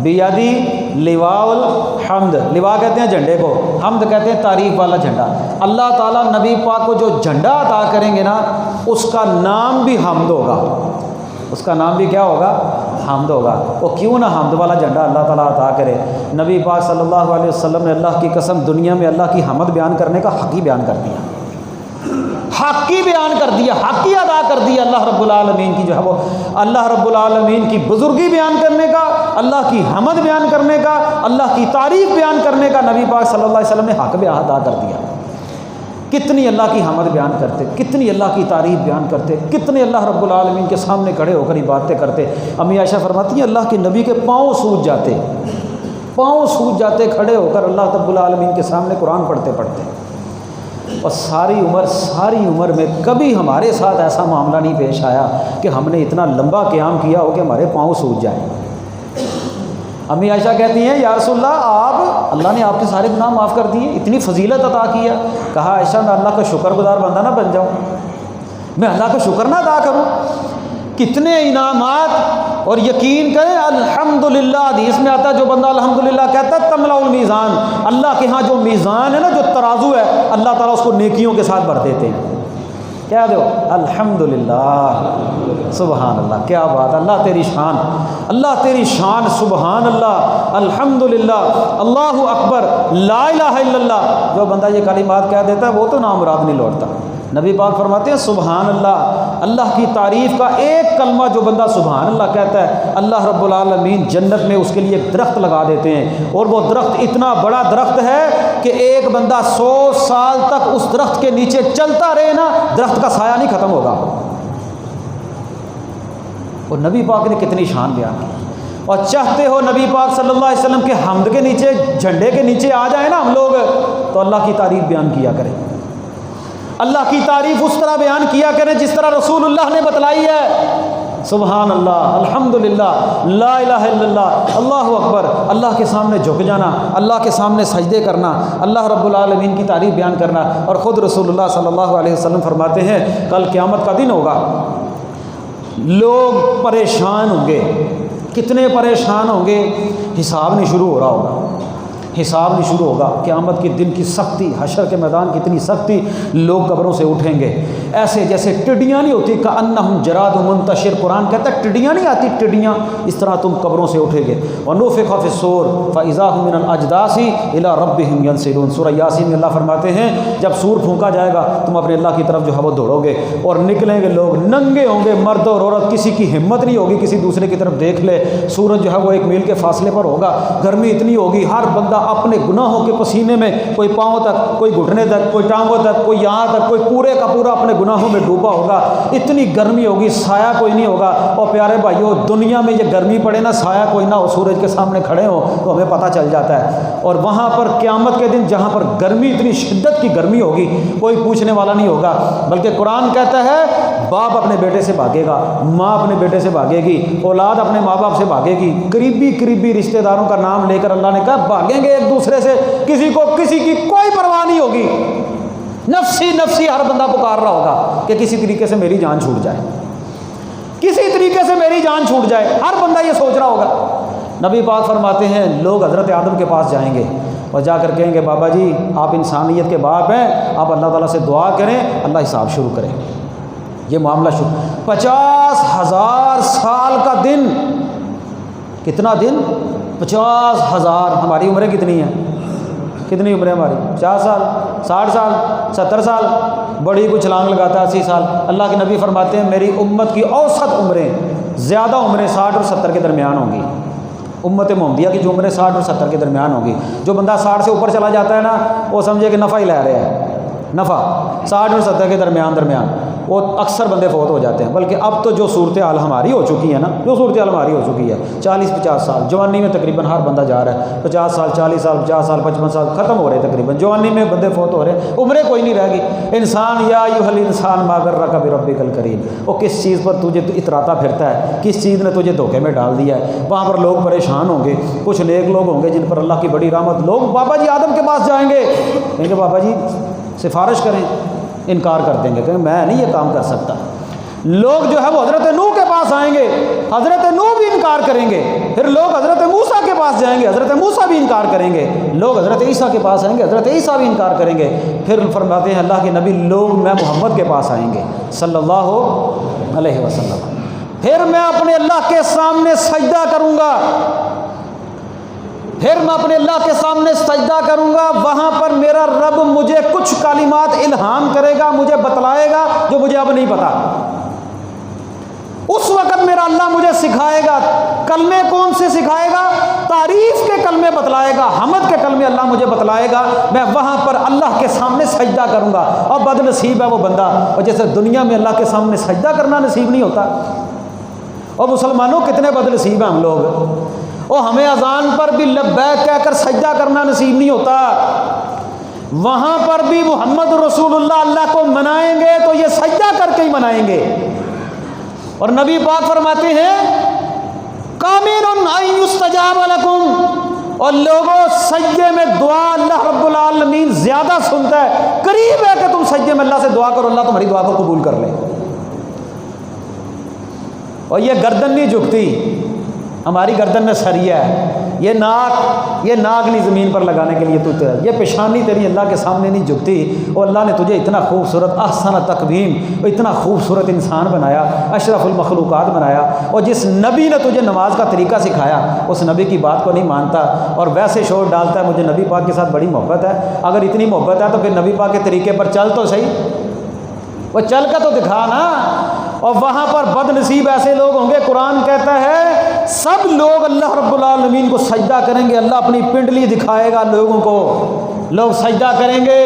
بیدی لواء الحمد، لواء کہتے ہیں جھنڈے کو، حمد کہتے ہیں تعریف والا جھنڈا۔ اللہ تعالیٰ نبی پاک کو جو جھنڈا عطا کریں گے نا، اس کا نام بھی حمد ہوگا، اس کا نام بھی کیا ہوگا؟ حمد ہوگا۔ وہ کیوں نہ حمد والا جھنڈا اللہ تعالیٰ عطا کرے۔ نبی پاک صلی اللہ علیہ وسلم نے اللہ کی قسم دنیا میں اللہ کی حمد بیان کرنے کا حق ہی بیان کر دیا، حق ہی بیان کر دیا، حق ہی ادا کر دیا۔ اللہ رب العالمین کی جو ہے وہ اللہ رب العالمین کی بزرگی بیان کرنے کا، اللہ کی حمد بیان کرنے کا، اللہ کی تعریف بیان کرنے کا نبی پاک صلی اللہ علیہ وسلم نے حق بھی ادا کر دیا۔ کتنی اللہ کی حمد بیان کرتے، کتنی اللہ کی تعریف بیان کرتے، کتنے اللہ رب العالمین کے سامنے کھڑے ہو کر یہ باتیں کرتے۔ امی عائشہ فرماتی ہیں اللہ کے نبی کے پاؤں سوج جاتے، پاؤں سوج جاتے کھڑے ہو کر اللہ رب العالمین کے سامنے قرآن پڑھتے پڑھتے۔ اور ساری عمر میں کبھی ہمارے ساتھ ایسا معاملہ نہیں پیش آیا کہ ہم نے اتنا لمبا قیام کیا ہو کہ ہمارے پاؤں سوج جائیں۔ امی عائشہ کہتی ہیں یا رسول اللہ اللہ نے آپ کے سارے گناہ معاف کر دیے، اتنی فضیلت عطا کی ہے۔ کہا عائشہ میں اللہ کا شکر گزار بندہ نہ بن جاؤں، میں اللہ کا شکر نہ ادا کروں؟ کتنے انعامات، اور یقین کریں الحمدللہ حدیث میں آتا ہے جو بندہ الحمدللہ کہتا ہے تملا المیزان، اللہ کے ہاں جو میزان ہے نا، جو ترازو ہے، اللہ تعالیٰ اس کو نیکیوں کے ساتھ بھر دیتے ہیں۔ کہہ دو الحمدللہ، سبحان اللہ، کیا بات، اللہ تیری شان، اللہ تیری شان، سبحان اللہ، الحمدللہ، اللہ اکبر، لا الہ الا اللہ۔ جو بندہ یہ کلمات کہہ دیتا ہے وہ تو نامراد نہیں لوٹتا۔ نبی پاک فرماتے ہیں سبحان اللہ، اللہ کی تعریف کا ایک کلمہ جو بندہ سبحان اللہ کہتا ہے، اللہ رب العالمین جنت میں اس کے لیے ایک درخت لگا دیتے ہیں، اور وہ درخت اتنا بڑا درخت ہے کہ ایک بندہ 100 سال تک اس درخت کے نیچے چلتا رہے نا، درخت کا سایہ نہیں ختم ہوگا۔ اور نبی پاک نے کتنی شان بیان کی۔ اور چاہتے ہو نبی پاک صلی اللہ علیہ وسلم کے حمد کے نیچے، جھنڈے کے نیچے آ جائیں نا ہم لوگ، تو اللہ کی تعریف بیان کیا کریں، اللہ کی تعریف اس طرح بیان کیا کریں جس طرح رسول اللہ نے بتلائی ہے۔ سبحان اللہ، الحمدللہ، لا الہ الا اللہ، اللہ اکبر، اللہ کے سامنے جھک جانا، اللہ کے سامنے سجدے کرنا، اللہ رب العالمین کی تعریف بیان کرنا۔ اور خود رسول اللہ صلی اللہ علیہ وسلم فرماتے ہیں کل قیامت کا دن ہوگا، لوگ پریشان ہوں گے، کتنے پریشان ہوں گے، حساب نہیں شروع ہو رہا ہوگا، حساب نہیں شروع ہوگا۔ قیامت کے دن کی سختی، حشر کے میدان کی اتنی سختی، لوگ قبروں سے اٹھیں گے ایسے جیسے ٹڈیاں نہیں ہوتی، کأنہم جراد منتشر، قرآن کہتا ہے ٹڈیاں نہیں آتی، ٹڈیاں اس طرح تم قبروں سے اٹھے گے۔ وَنُفِخَ فِي الصُّورِ فَإِذَا هُم مِّنَ الْأَجْدَاثِ إِلَىٰ رَبِّهِمْ يَنْسِلُونَ۔ سورہ یاسین میں اللہ فرماتے ہیں جب سور پھونکا جائے گا تم اپنے اللہ کی طرف جو ہے وہ دوڑو گے، اور نکلیں گے لوگ ننگے ہوں گے، مرد اور عورت، کسی کی ہمت نہیں ہوگی کسی دوسرے کی طرف دیکھ لے۔ سورج جو ہے وہ 1 میل کے فاصلے پر ہوگا، گرمی اتنی ہوگی، ہر بندہ اپنے گناہوں کے پسینے میں، کوئی پاؤں تک، کوئی گھٹنے تک، کوئی ٹانگوں تک، کوئی یہاں تک، کوئی پورے کا پورا اپنے گناہوں میں ڈوبا ہوگا۔ اتنی گرمی ہوگی، سایہ کوئی نہیں ہوگا۔ اور پیارے بھائیو، دنیا میں یہ گرمی پڑے نا، سایہ کوئی نہ ہو، سورج کے سامنے کھڑے ہوں تو ہمیں پتہ چل جاتا ہے۔ اور وہاں پر قیامت کے دن جہاں پر گرمی، اتنی شدت کی گرمی ہوگی، کوئی پوچھنے والا نہیں ہوگا، بلکہ قرآن کہتا ہے باپ اپنے بیٹے سے بھاگے گا، ماں اپنے بیٹے سے بھاگے گی، اولاد اپنے ماں باپ سے بھاگے گی، قریبی رشتہ داروں کا نام لے کر اللہ نے کہا بھاگیں گے ایک دوسرے سے، کسی کو کسی کی کوئی پرواہ نہیں ہوگی، نفسی نفسی ہر بندہ پکار رہا ہوگا کہ کسی طریقے سے میری جان چھوٹ جائے، کسی طریقے سے میری جان چھوٹ جائے، ہر بندہ یہ سوچ رہا ہوگا۔ نبی پاک فرماتے ہیں لوگ حضرت آدم کے پاس جائیں گے اور جا کر کہیں گے بابا جی آپ انسانیت کے باپ ہیں، آپ اللہ تعالیٰ سے دعا کریں، اللہ حساب شروع کریں۔ یہ معاملہ شروع، 50,000 سال کا دن، کتنا دن؟ 50,000۔ ہماری عمریں کتنی ہیں؟ کتنی عمریں ہماری؟ 50 سال، 60 سال، 70 سال، بڑی کو چھلانگ لگاتا ہے 80 سال۔ اللہ کے نبی فرماتے ہیں میری امت کی اوسط عمریں، زیادہ عمریں 60 اور 70 کے درمیان ہوں گی۔ امت محمدیہ کی جو عمریں 60 اور 70 کے درمیان ہوں گی۔ جو بندہ 60 سے اوپر چلا جاتا ہے نا، وہ سمجھے کہ نفع ہی لے رہا ہے، نفع 60 اور 70 کے درمیان وہ اکثر بندے فوت ہو جاتے ہیں۔ بلکہ اب تو جو صورتحال ہماری ہو چکی ہے نا، جو صورتحال ہماری ہو چکی ہے، 40-50 سال جوانی میں تقریباً ہر بندہ جا رہا ہے، 50 سال، 40 سال، 50 سال، 55 سال ختم ہو رہے ہیں، تقریباً جوانی میں بندے فوت ہو رہے ہیں، عمریں کوئی نہیں رہ گئی۔ انسان یا ایھا الانسان ما غرک بربک الکریم، وہ کس چیز پر تجھے اتراتا پھرتا ہے، کس چیز نے تجھے دھوکے میں ڈال دیا ہے۔ وہاں پر لوگ پریشان ہوں گے، کچھ نیک لوگ ہوں گے جن پر اللہ کی بڑی رحمت، لوگ بابا جی آدم کے پاس جائیں گے، کہیں گے بابا جی سفارش کریں، انکار کر دیں گے کہ میں نہیں یہ کام کر سکتا۔ لوگ جو ہے وہ حضرت نوح کے پاس آئیں گے، حضرت نوح بھی انکار کریں گے، پھر لوگ حضرت موسیٰ کے پاس جائیں گے، حضرت موسیٰ بھی انکار کریں گے، لوگ حضرت عیسیٰ کے پاس آئیں گے، حضرت عیسیٰ بھی انکار کریں گے، پھر فرماتے ہیں اللہ کے نبی لوگ میں محمد کے پاس آئیں گے صلی اللہ علیہ وسلم، پھر میں اپنے اللہ کے سامنے سجدہ کروں گا، پھر میں اپنے اللہ کے سامنے سجدہ کروں گا، وہاں پر میرا رب مجھے کچھ کلمات الہام کرے گا، مجھے بتلائے گا جو مجھے اب نہیں پتا، اس وقت میرا اللہ مجھے سکھائے گا۔ کلمے کون سے سکھائے گا؟ تعریف کے کلمے بتلائے گا، حمد کے کلمے اللہ مجھے بتلائے گا، میں وہاں پر اللہ کے سامنے سجدہ کروں گا۔ اور بد نصیب ہے وہ بندہ، اور جیسے دنیا میں اللہ کے سامنے سجدہ کرنا نصیب نہیں ہوتا، اور مسلمانوں کتنے بد نصیب ہیں ہم لوگ، اور ہمیں اذان پر بھی لبیک کہہ کر سجدہ کرنا نصیب نہیں ہوتا، وہاں پر بھی محمد رسول اللہ کو منائیں گے تو یہ سجدہ کر کے ہی منائیں گے۔ اور نبی پاک فرماتے ہیں قامن ان یستجاب لکم، اور لوگوں سجدے میں دعا اللہ رب العالمین زیادہ سنتا ہے، قریب ہے کہ تم سجدے میں اللہ سے دعا کرو، اللہ تمہاری دعا کو قبول کر لے۔ اور یہ گردن نہیں جھکتی، ہماری گردن میں سریہ ہے، یہ ناک نہیں زمین پر لگانے کے لیے تو یہ پیشانی تیری اللہ کے سامنے نہیں جھکتی، اور اللہ نے تجھے اتنا خوبصورت احسن تقویم، اتنا خوبصورت انسان بنایا، اشرف المخلوقات بنایا، اور جس نبی نے تجھے نماز کا طریقہ سکھایا اس نبی کی بات کو نہیں مانتا، اور ویسے شور ڈالتا ہے مجھے نبی پاک کے ساتھ بڑی محبت ہے۔ اگر اتنی محبت ہے تو پھر نبی پاک کے طریقے پر چل تو صحیح، وہ چل کر تو دکھا نا۔ اور وہاں پر بد نصیب ایسے لوگ ہوں گے، قرآن کہتا ہے سب لوگ اللہ رب العالمین کو سجدہ کریں گے، اللہ اپنی پنڈلی دکھائے گا لوگوں کو، لوگ سجدہ کریں گے،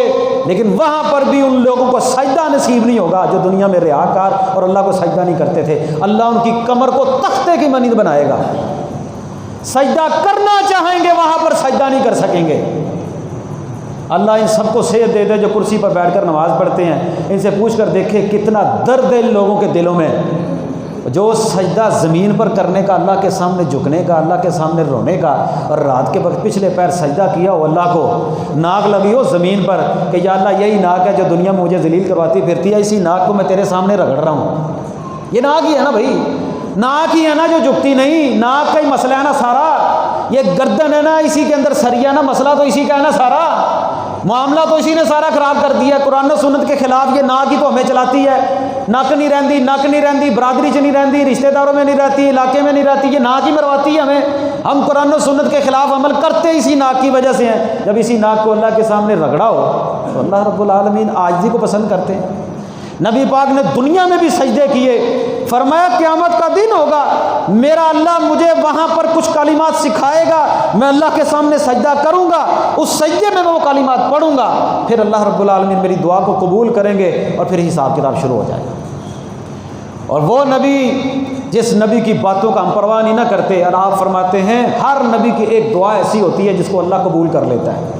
لیکن وہاں پر بھی ان لوگوں کو سجدہ نصیب نہیں ہوگا جو دنیا میں ریاکار اور اللہ کو سجدہ نہیں کرتے تھے۔ اللہ ان کی کمر کو تختے کی مانند بنائے گا، سجدہ کرنا چاہیں گے وہاں پر سجدہ نہیں کر سکیں گے۔ اللہ ان سب کو صحت دے دے جو کرسی پر بیٹھ کر نماز پڑھتے ہیں، ان سے پوچھ کر دیکھے کتنا درد ہے ان لوگوں کے دلوں میں، جو سجدہ زمین پر کرنے کا، اللہ کے سامنے جھکنے کا، اللہ کے سامنے رونے کا، اور رات کے وقت پچھلے پیر سجدہ کیا ہو اللہ کو، ناک لگی ہو زمین پر کہ یا اللہ یہی ناک ہے جو دنیا میں مجھے ذلیل کرواتی پھرتی ہے، اسی ناک کو میں تیرے سامنے رگڑ رہا ہوں۔ یہ ناک ہی ہے نا بھائی، ناک ہی ہے نا جو جھکتی نہیں، ناک کا ہی مسئلہ ہے نا سارا، یہ گردن ہے نا اسی کے اندر سریہ نا، مسئلہ تو اسی کا ہے نا سارا، معاملہ تو اسی نے سارا خراب کر دیا۔ قرآن و سنت کے خلاف یہ ناک ہی تو ہمیں چلاتی ہے، نک نہیں رہندی، برادری چ نہیں رہندی، رشتہ داروں میں نہیں رہتی، علاقے میں نہیں رہتی، یہ ناک ہی مرواتی ہے ہمیں۔ ہم قرآن و سنت کے خلاف عمل کرتے اسی ناک کی وجہ سے ہیں۔ جب اسی ناک کو اللہ کے سامنے رگڑا ہو تو اللہ رب العالمین عاجزی کو پسند کرتے ہیں۔ نبی پاک نے دنیا میں بھی سجدے کیے، فرمایا قیامت کا دن ہوگا میرا اللہ مجھے وہاں پر کچھ کلمات سکھائے گا، میں اللہ کے سامنے سجدہ کروں گا، اس سجدے میں وہ کلمات پڑھوں گا، پھر اللہ رب العالمین میری دعا کو قبول کریں گے، اور پھر حساب کتاب شروع ہو جائے گا۔ اور وہ نبی جس نبی کی باتوں کا ہم پرواہ نہیں نہ کرتے، اور آپ فرماتے ہیں ہر نبی کی ایک دعا ایسی ہوتی ہے جس کو اللہ قبول کر لیتا ہے۔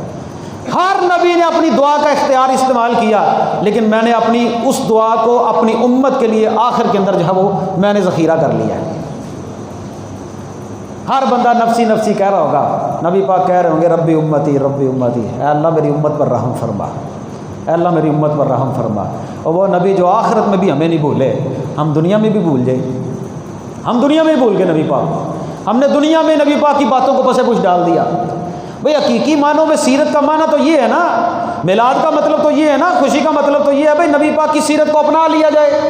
ہر نبی نے اپنی دعا کا اختیار استعمال کیا، لیکن میں نے اپنی اس دعا کو اپنی امت کے لیے آخر کے اندر جو ہے وہ میں نے ذخیرہ کر لیا ہے۔ ہر بندہ نفسی نفسی کہہ رہا ہوگا، نبی پاک کہہ رہے ہوں گے ربی امتی ربی امتی، اے اللہ میری امت پر رحم فرما، اے اللہ میری امت پر رحم فرما۔ اور وہ نبی جو آخرت میں بھی ہمیں نہیں بھولے، ہم دنیا میں بھی بھول جائیں، ہم دنیا میں بھی بھول گئے نبی پاک، ہم نے دنیا میں نبی پاک کی باتوں کو پسے پوچھ ڈال دیا۔ بھئی حقیقی معنوں میں سیرت کا معنی تو یہ ہے نا، میلاد کا مطلب تو یہ ہے نا، خوشی کا مطلب تو یہ ہے بھئی نبی پاک کی سیرت کو اپنا لیا جائے،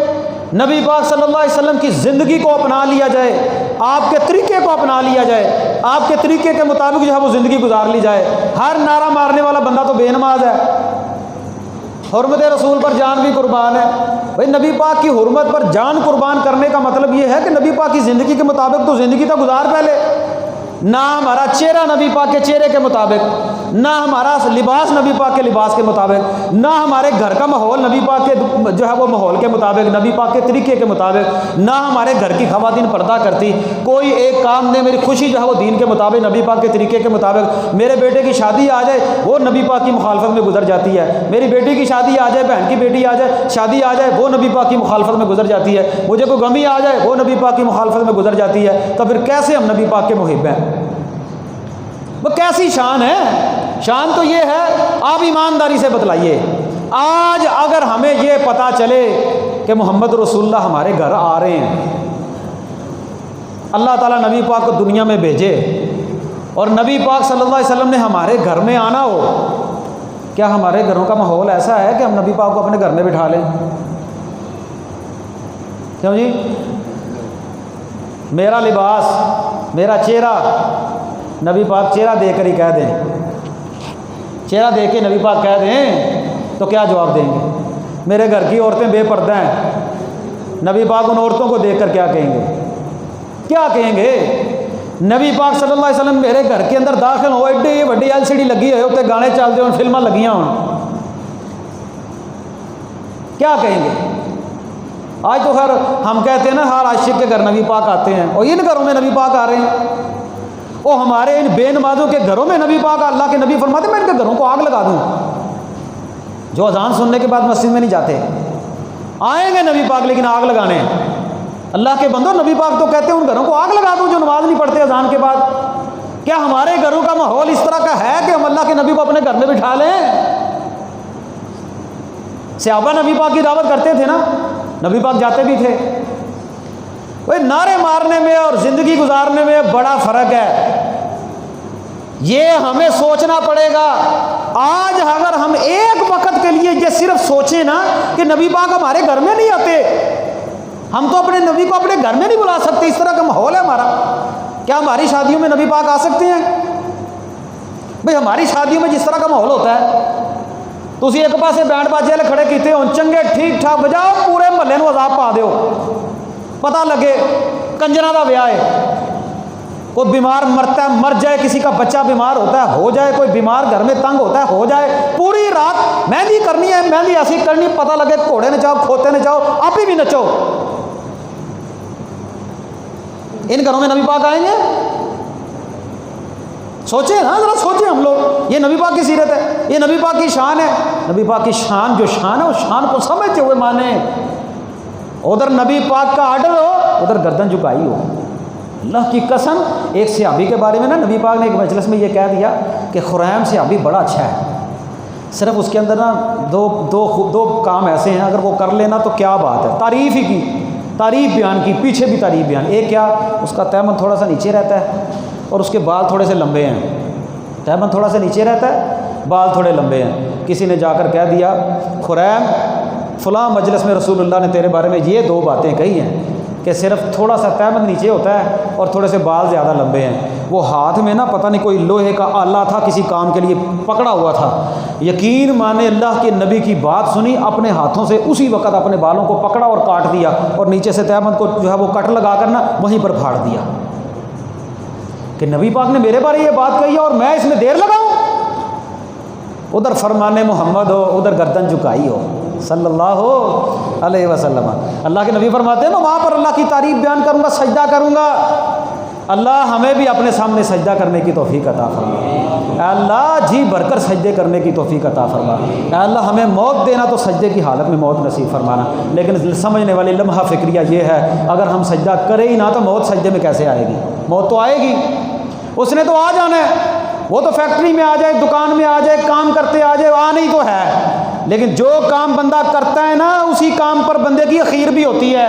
نبی پاک صلی اللہ علیہ وسلم کی زندگی کو اپنا لیا جائے، آپ کے طریقے کو اپنا لیا جائے، آپ کے طریقے کے مطابق جو ہے وہ زندگی گزار لی جائے۔ ہر نعرہ مارنے والا بندہ تو بے نماز ہے، حرمت رسول پر جان بھی قربان ہے۔ بھئی نبی پاک کی حرمت پر جان قربان کرنے کا مطلب یہ ہے کہ نبی پاک کی زندگی کے مطابق تو زندگی تو گزار پہلے، نہ ہمارا چہرہ نبی پاک کے چہرے کے مطابق، نہ ہمارا لباس نبی پاک کے لباس کے مطابق، نہ ہمارے گھر کا ماحول نبی پاک کے جو ہے وہ ماحول کے مطابق، نبی پاک کے طریقے کے مطابق، نہ ہمارے گھر کی خواتین پردہ کرتی، کوئی ایک کام نے میری خوشی جو ہے وہ دین کے مطابق نبی پاک کے طریقے کے مطابق، میرے بیٹے کی شادی آ جائے وہ نبی پاک کی مخالفت میں گزر جاتی ہے، میری بیٹی کی شادی آ جائے، بہن کی بیٹی آ جائے شادی آ جائے وہ نبی پاک کی مخالفت میں گزر جاتی ہے، مجھے کوئی غمی آ جائے وہ نبی پاک کی مخالفت میں گزر جاتی ہے، تو پھر کیسے ہم نبی پاک کے محب ہیں؟ وہ کیسی شان ہے؟ شان تو یہ ہے، آپ ایمانداری سے بتلائیے، آج اگر ہمیں یہ پتہ چلے کہ محمد رسول اللہ ہمارے گھر آ رہے ہیں، اللہ تعالیٰ نبی پاک کو دنیا میں بھیجے اور نبی پاک صلی اللہ علیہ وسلم نے ہمارے گھر میں آنا ہو، کیا ہمارے گھروں کا ماحول ایسا ہے کہ ہم نبی پاک کو اپنے گھر میں بٹھا لیں؟ کیوں جی؟ میرا لباس، میرا چہرہ، نبی پاک چہرہ دیکھ کر ہی کہہ دیں، چہرہ دیکھ کے نبی پاک کہہ دیں تو کیا جواب دیں گے؟ میرے گھر کی عورتیں بے پردہ ہیں، نبی پاک ان عورتوں کو دیکھ کر کیا کہیں گے؟ کیا کہیں گے؟ نبی پاک صلی اللہ علیہ وسلم میرے گھر کے اندر داخل ہو، ایڈی وڈی LCD لگی ہوئے اتنے گانے چلتے ہوں، فلمیں لگیاں ہوں، کیا کہیں گے؟ آج تو خیر ہم کہتے ہیں نا ہر عاشق کے گھر نبی پاک آتے ہیں، اور ان گھروں میں نبی پاک آ رہے ہیں، وہ ہمارے ان بے نمازوں کے گھروں میں نبی پاک، اللہ کے نبی فرماتے ہیں میں ان کے گھروں کو آگ لگا دوں، جو اذان سننے کے بعد مسجد میں نہیں جاتے، آئیں گے نبی پاک لیکن آگ لگانے، اللہ کے بندو نبی پاک تو کہتے ہیں ان گھروں کو آگ لگا دوں جو نماز نہیں پڑھتے اذان کے بعد۔ کیا ہمارے گھروں کا ماحول اس طرح کا ہے کہ ہم اللہ کے نبی کو اپنے گھر میں بٹھا لیں؟ صحابہ نبی پاک کی دعوت کرتے تھے نا، نبی پاک جاتے بھی تھے۔ وہ نعرے مارنے میں اور زندگی گزارنے میں بڑا فرق ہے، یہ ہمیں سوچنا پڑے گا۔ آج اگر ہم ایک وقت کے لیے یہ صرف سوچیں نا کہ نبی پاک ہمارے گھر میں نہیں آتے، ہم تو اپنے نبی کو اپنے گھر میں نہیں بلا سکتے، اس طرح کا ماحول ہے ہمارا۔ کیا ہماری شادیوں میں نبی پاک آ سکتے ہیں؟ بھئی ہماری شادیوں میں جس طرح کا ماحول ہوتا ہے، تو اسی ایک پاسے بینڈ باجے والے کھڑے کیتے ہوں، چنگے ٹھیک ٹھاک بجاؤ، پورے محلے نو عذاب پا دیو، پتہ لگے کنجراں دا ویاہ ہے، کوئی بیمار مرتا ہے مر جائے، کسی کا بچہ بیمار ہوتا ہے ہو جائے، کوئی بیمار گھر میں تنگ ہوتا ہے ہو جائے، پوری رات مہندی کرنی ہے، مہندی ایسی کرنی، پتہ لگے گھوڑے نچاؤ کھوتے نچاؤ، آپ ہی بھی نچو۔ ان گھروں میں نبی پاک آئیں گے؟ سوچیں نا ذرا، سوچیں ہم لوگ، یہ نبی پاک کی سیرت ہے، یہ نبی پاک کی شان ہے۔ نبی پاک کی شان جو شان ہے اس شان کو سمجھتے ہوئے مانیں۔ ادھر نبی پاک کا آرڈر ہو، ادھر گردن جھکائی ہو۔ اللہ کی قسم، ایک صحابی کے بارے میں نا نبی پاک نے ایک مجلس میں یہ کہہ دیا کہ خریم صحابی بڑا اچھا ہے، صرف اس کے اندر نا دو کام ایسے ہیں، اگر وہ کر لینا تو کیا بات ہے۔ تعریف ہی کی، تعریف بیان کی، پیچھے بھی تعریف بیان۔ ایک کیا، اس کا تیمن تھوڑا سا نیچے رہتا ہے اور اس کے بال تھوڑے سے لمبے ہیں، تیمن تھوڑا سا نیچے رہتا ہے، بال تھوڑے لمبے ہیں۔ کسی نے جا کر کہہ دیا خریم فلاں مجلس میں رسول اللہ نے تیرے بارے میں یہ دو باتیں کہی ہیں کہ صرف تھوڑا سا تیمن نیچے ہوتا ہے اور تھوڑے سے بال زیادہ لمبے ہیں۔ وہ ہاتھ میں نا پتہ نہیں کوئی لوہے کا آلہ تھا، کسی کام کے لیے پکڑا ہوا تھا۔ یقین مانے اللہ کے نبی کی بات سنی، اپنے ہاتھوں سے اسی وقت اپنے بالوں کو پکڑا اور کاٹ دیا، اور نیچے سے تیمن کو جو ہے وہ کٹ لگا کر نا وہیں پر پھاڑ دیا کہ نبی پاک نے میرے بارے یہ بات کہی ہے اور میں اس میں دیر لگاؤں۔ ادھر فرمان محمد ہو، ادھر گردن جھکائی ہو صلی اللہ علیہ وسلم۔ اللہ کے نبی فرماتے ہیں میں وہاں پر اللہ کی تعریف بیان کروں گا، سجدہ کروں گا۔ اللہ ہمیں بھی اپنے سامنے سجدہ کرنے کی توفیق عطا فرما۔ اے اللہ جی بھر کر سجدے کرنے کی توفیق عطا فرما۔ اے اللہ ہمیں موت دینا تو سجدے کی حالت میں موت نصیب فرمانا۔ لیکن سمجھنے والی لمحہ فکریہ یہ ہے، اگر ہم سجدہ کریں ہی نہ تو موت سجدے میں کیسے آئے گی؟ موت تو آئے گی، اس نے تو آ جانا ہے، وہ تو فیکٹری میں آ جائے، دکان میں آ جائے، کام کرتے آ جائے، آنا ہی تو ہے۔ لیکن جو کام بندہ کرتا ہے نا اسی کام پر بندے کی اخیر بھی ہوتی ہے۔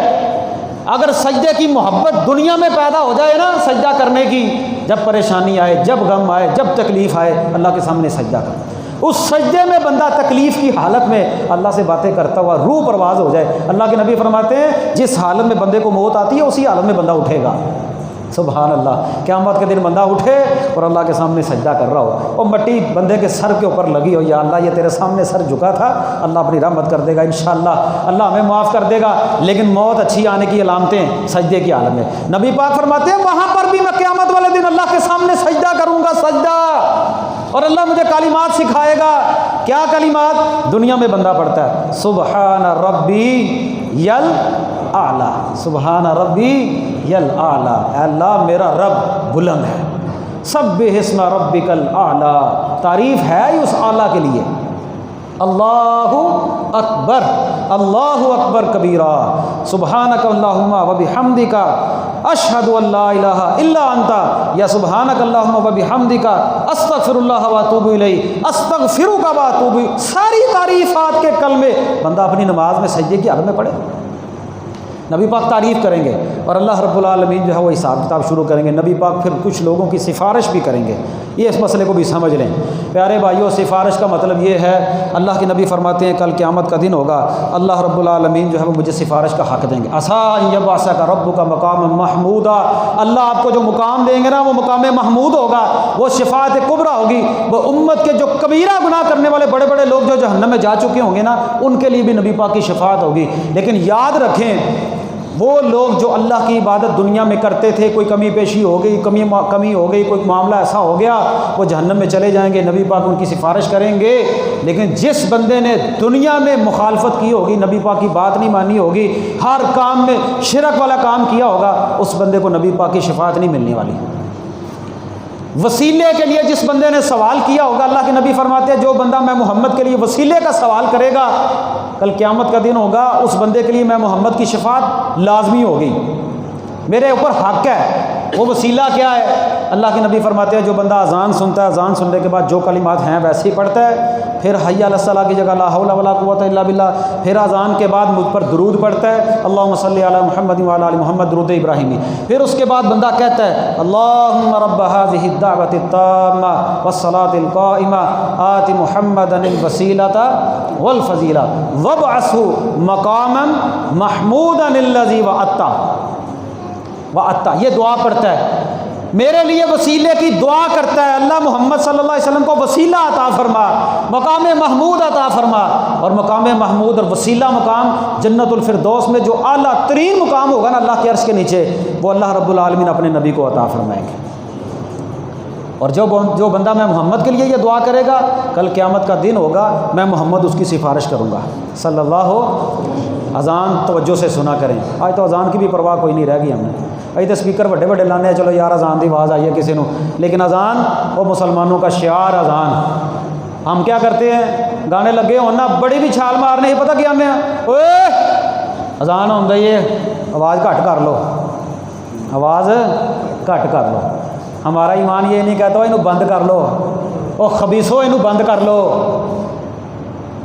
اگر سجدے کی محبت دنیا میں پیدا ہو جائے نا سجدہ کرنے کی، جب پریشانی آئے، جب غم آئے، جب تکلیف آئے، اللہ کے سامنے سجدہ کر، اس سجدے میں بندہ تکلیف کی حالت میں اللہ سے باتیں کرتا ہوا روح پرواز ہو جائے۔ اللہ کے نبی فرماتے ہیں جس حالت میں بندے کو موت آتی ہے اسی حالت میں بندہ اٹھے گا۔ سبحان اللہ، قیامت کے دن بندہ اٹھے اور اللہ کے سامنے سجدہ کر رہا ہو، اور مٹی بندے کے سر کے اوپر لگی ہو، یا اللہ یہ تیرے سامنے سر جھکا تھا، اللہ اپنی رحمت کر دے گا انشاءاللہ، اللہ ہمیں معاف کر دے گا۔ لیکن موت اچھی آنے کی علامتیں سجدے کی عالم میں۔ نبی پاک فرماتے ہیں وہاں پر بھی میں قیامت والے دن اللہ کے سامنے سجدہ کروں گا، سجدہ، اور اللہ مجھے کلمات سکھائے گا۔ کیا کلمات؟ دنیا میں بندہ پڑھتا ہے سبحان ربی یل اعلیٰ، سبحان ربی یل اعلیٰ، اے اللہ میرا رب بلند ہے، سبح اسم ربک الاعلیٰ، تعریف ہے ہی اس اعلیٰ کے لیے۔ اللہ اکبر، اللہ اکبر کبیرہ، سبحانک اللہم و بحمدک اشہد ان لا الہ الا انت، یا سبحانک اللہم و بحمدک استغفر اللہ و اتوب الیہ، استغفرک و اتوب الیہ، ساری تعریفات کے کلمے بندہ اپنی نماز میں سجدے کی حالت میں پڑھے، نبی پاک تعریف کریں گے اور اللہ رب العالمین جو ہے وہ حساب کتاب شروع کریں گے، نبی پاک پھر کچھ لوگوں کی سفارش بھی کریں گے، یہ اس مسئلے کو بھی سمجھ لیں پیارے بھائیوں۔ سفارش کا مطلب یہ ہے، اللہ کے نبی فرماتے ہیں کل قیامت کا دن ہوگا، اللہ رب العالمین جو ہے وہ مجھے سفارش کا حق دیں گے، عسیٰ ان یبعثک ربک مقاما محمودا، اللہ آپ کو جو مقام دیں گے نا وہ مقام محمود ہوگا، وہ شفاعت کبریٰ ہوگی، وہ امت کے جو کبیرہ گناہ کرنے والے بڑے بڑے لوگ جو جہنم میں جا چکے ہوں گے نا ان کے لیے بھی نبی پاک کی شفاعت ہوگی۔ لیکن یاد رکھیں وہ لوگ جو اللہ کی عبادت دنیا میں کرتے تھے، کوئی کمی پیشی ہو گئی، کمی ہو گئی، کوئی معاملہ ایسا ہو گیا، وہ جہنم میں چلے جائیں گے، نبی پاک ان کی سفارش کریں گے۔ لیکن جس بندے نے دنیا میں مخالفت کی ہوگی، نبی پاک کی بات نہیں مانی ہوگی، ہر کام میں شرک والا کام کیا ہوگا، اس بندے کو نبی پاک کی شفاعت نہیں ملنے والی۔ وسیلے کے لیے جس بندے نے سوال کیا ہوگا، اللہ کے نبی فرماتے ہیں جو بندہ میں محمد کے لیے وسیلے کا سوال کرے گا، کل قیامت کا دن ہوگا، اس بندے کے لیے میں محمد کی شفاعت لازمی ہوگی، میرے اوپر حق ہے۔ وہ وسیلہ کیا ہے؟ اللہ کے نبی فرماتے ہیں جو بندہ اذان سنتا ہے، اذان سننے کے بعد جو کلمات ہیں ویسے ہی پڑھتا ہے، پھر حی علی الصلاۃ کی جگہ لا حول ولا قوۃ الا باللہ، پھر اذان کے بعد مجھ پر درود پڑھتا ہے، اللہم صلی علی محمد وعلی آل محمد، درود ابراہیمی، پھر اس کے بعد بندہ کہتا ہے اللہم رب هذه الدعوۃ التامہ والصلاۃ القائمہ آت محمدا الوسیلۃ والفضیلہ وابعثه مقاما محمودا الذی وعدتہ، یہ دعا پڑھتا ہے، میرے لیے وسیلے کی دعا کرتا ہے، اللہ محمد صلی اللہ علیہ وسلم کو وسیلہ عطا فرما، مقام محمود عطا فرما، اور مقام محمود اور وسیلہ مقام جنت الفردوس میں جو اعلیٰ ترین مقام ہوگا نا اللہ کے عرش کے نیچے، وہ اللہ رب العالمین اپنے نبی کو عطا فرمائیں گے۔ اور جو بندہ میں محمد کے لیے یہ دعا کرے گا، کل قیامت کا دن ہوگا، میں محمد اس کی سفارش کروں گا صلی اللہ علیہ۔ اذان توجہ سے سنا کریں، آج تو اذان کی بھی پرواہ کوئی نہیں رہ گئی ہم نے، اج تو سپیکر بڑے بڑے لانے ہیں، چلو یار اذان دی آواز آئی ہے کسی نے، لیکن اذان وہ مسلمانوں کا شعار اذان۔ ہم کیا کرتے ہیں، گانے لگے ہونا بڑی بھی چھال مارنے، پتہ کیا ہمیں اوے اذان ہوتا ہی ہے، آواز گھٹ کر لو، آواز گھٹ کر لو۔ ہمارا ایمان یہ نہیں کہتا وہ بند کر لو، وہ خبیثو یہ بند کر لو،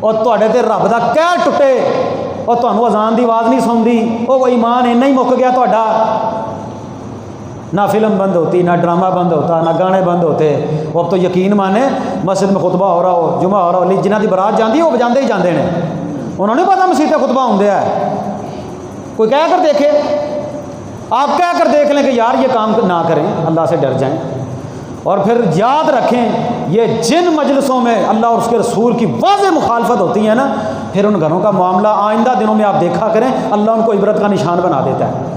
اور تواڈے تے رب دا قہر ٹوٹے، اور تمہیں اذان دی آواز نہیں سنتی، وہ ایمان اینا ہی مک گیا تہاڈا۔ نہ فلم بند ہوتی، نہ ڈرامہ بند ہوتا، نہ گانے بند ہوتے۔ وہ اب تو یقین مانے مسجد میں خطبہ ہو رہا ہو، جمعہ ہو رہا ہو، جنہ دی برات جاندی وہ بجاندے ہی جاندے ہیں، انہوں نے پتہ مسجد تے خطبہ ہوندے ہے، کوئی کہہ کر دیکھے، آپ کہہ کر دیکھ لیں کہ یار یہ کام نہ کریں، اللہ سے ڈر جائیں۔ اور پھر یاد رکھیں یہ جن مجلسوں میں اللہ اور اس کے رسول کی واضح مخالفت ہوتی ہے نا، پھر ان گھروں کا معاملہ آئندہ دنوں میں آپ دیکھا کریں، اللہ ان کو عبرت کا نشان بنا دیتا ہے۔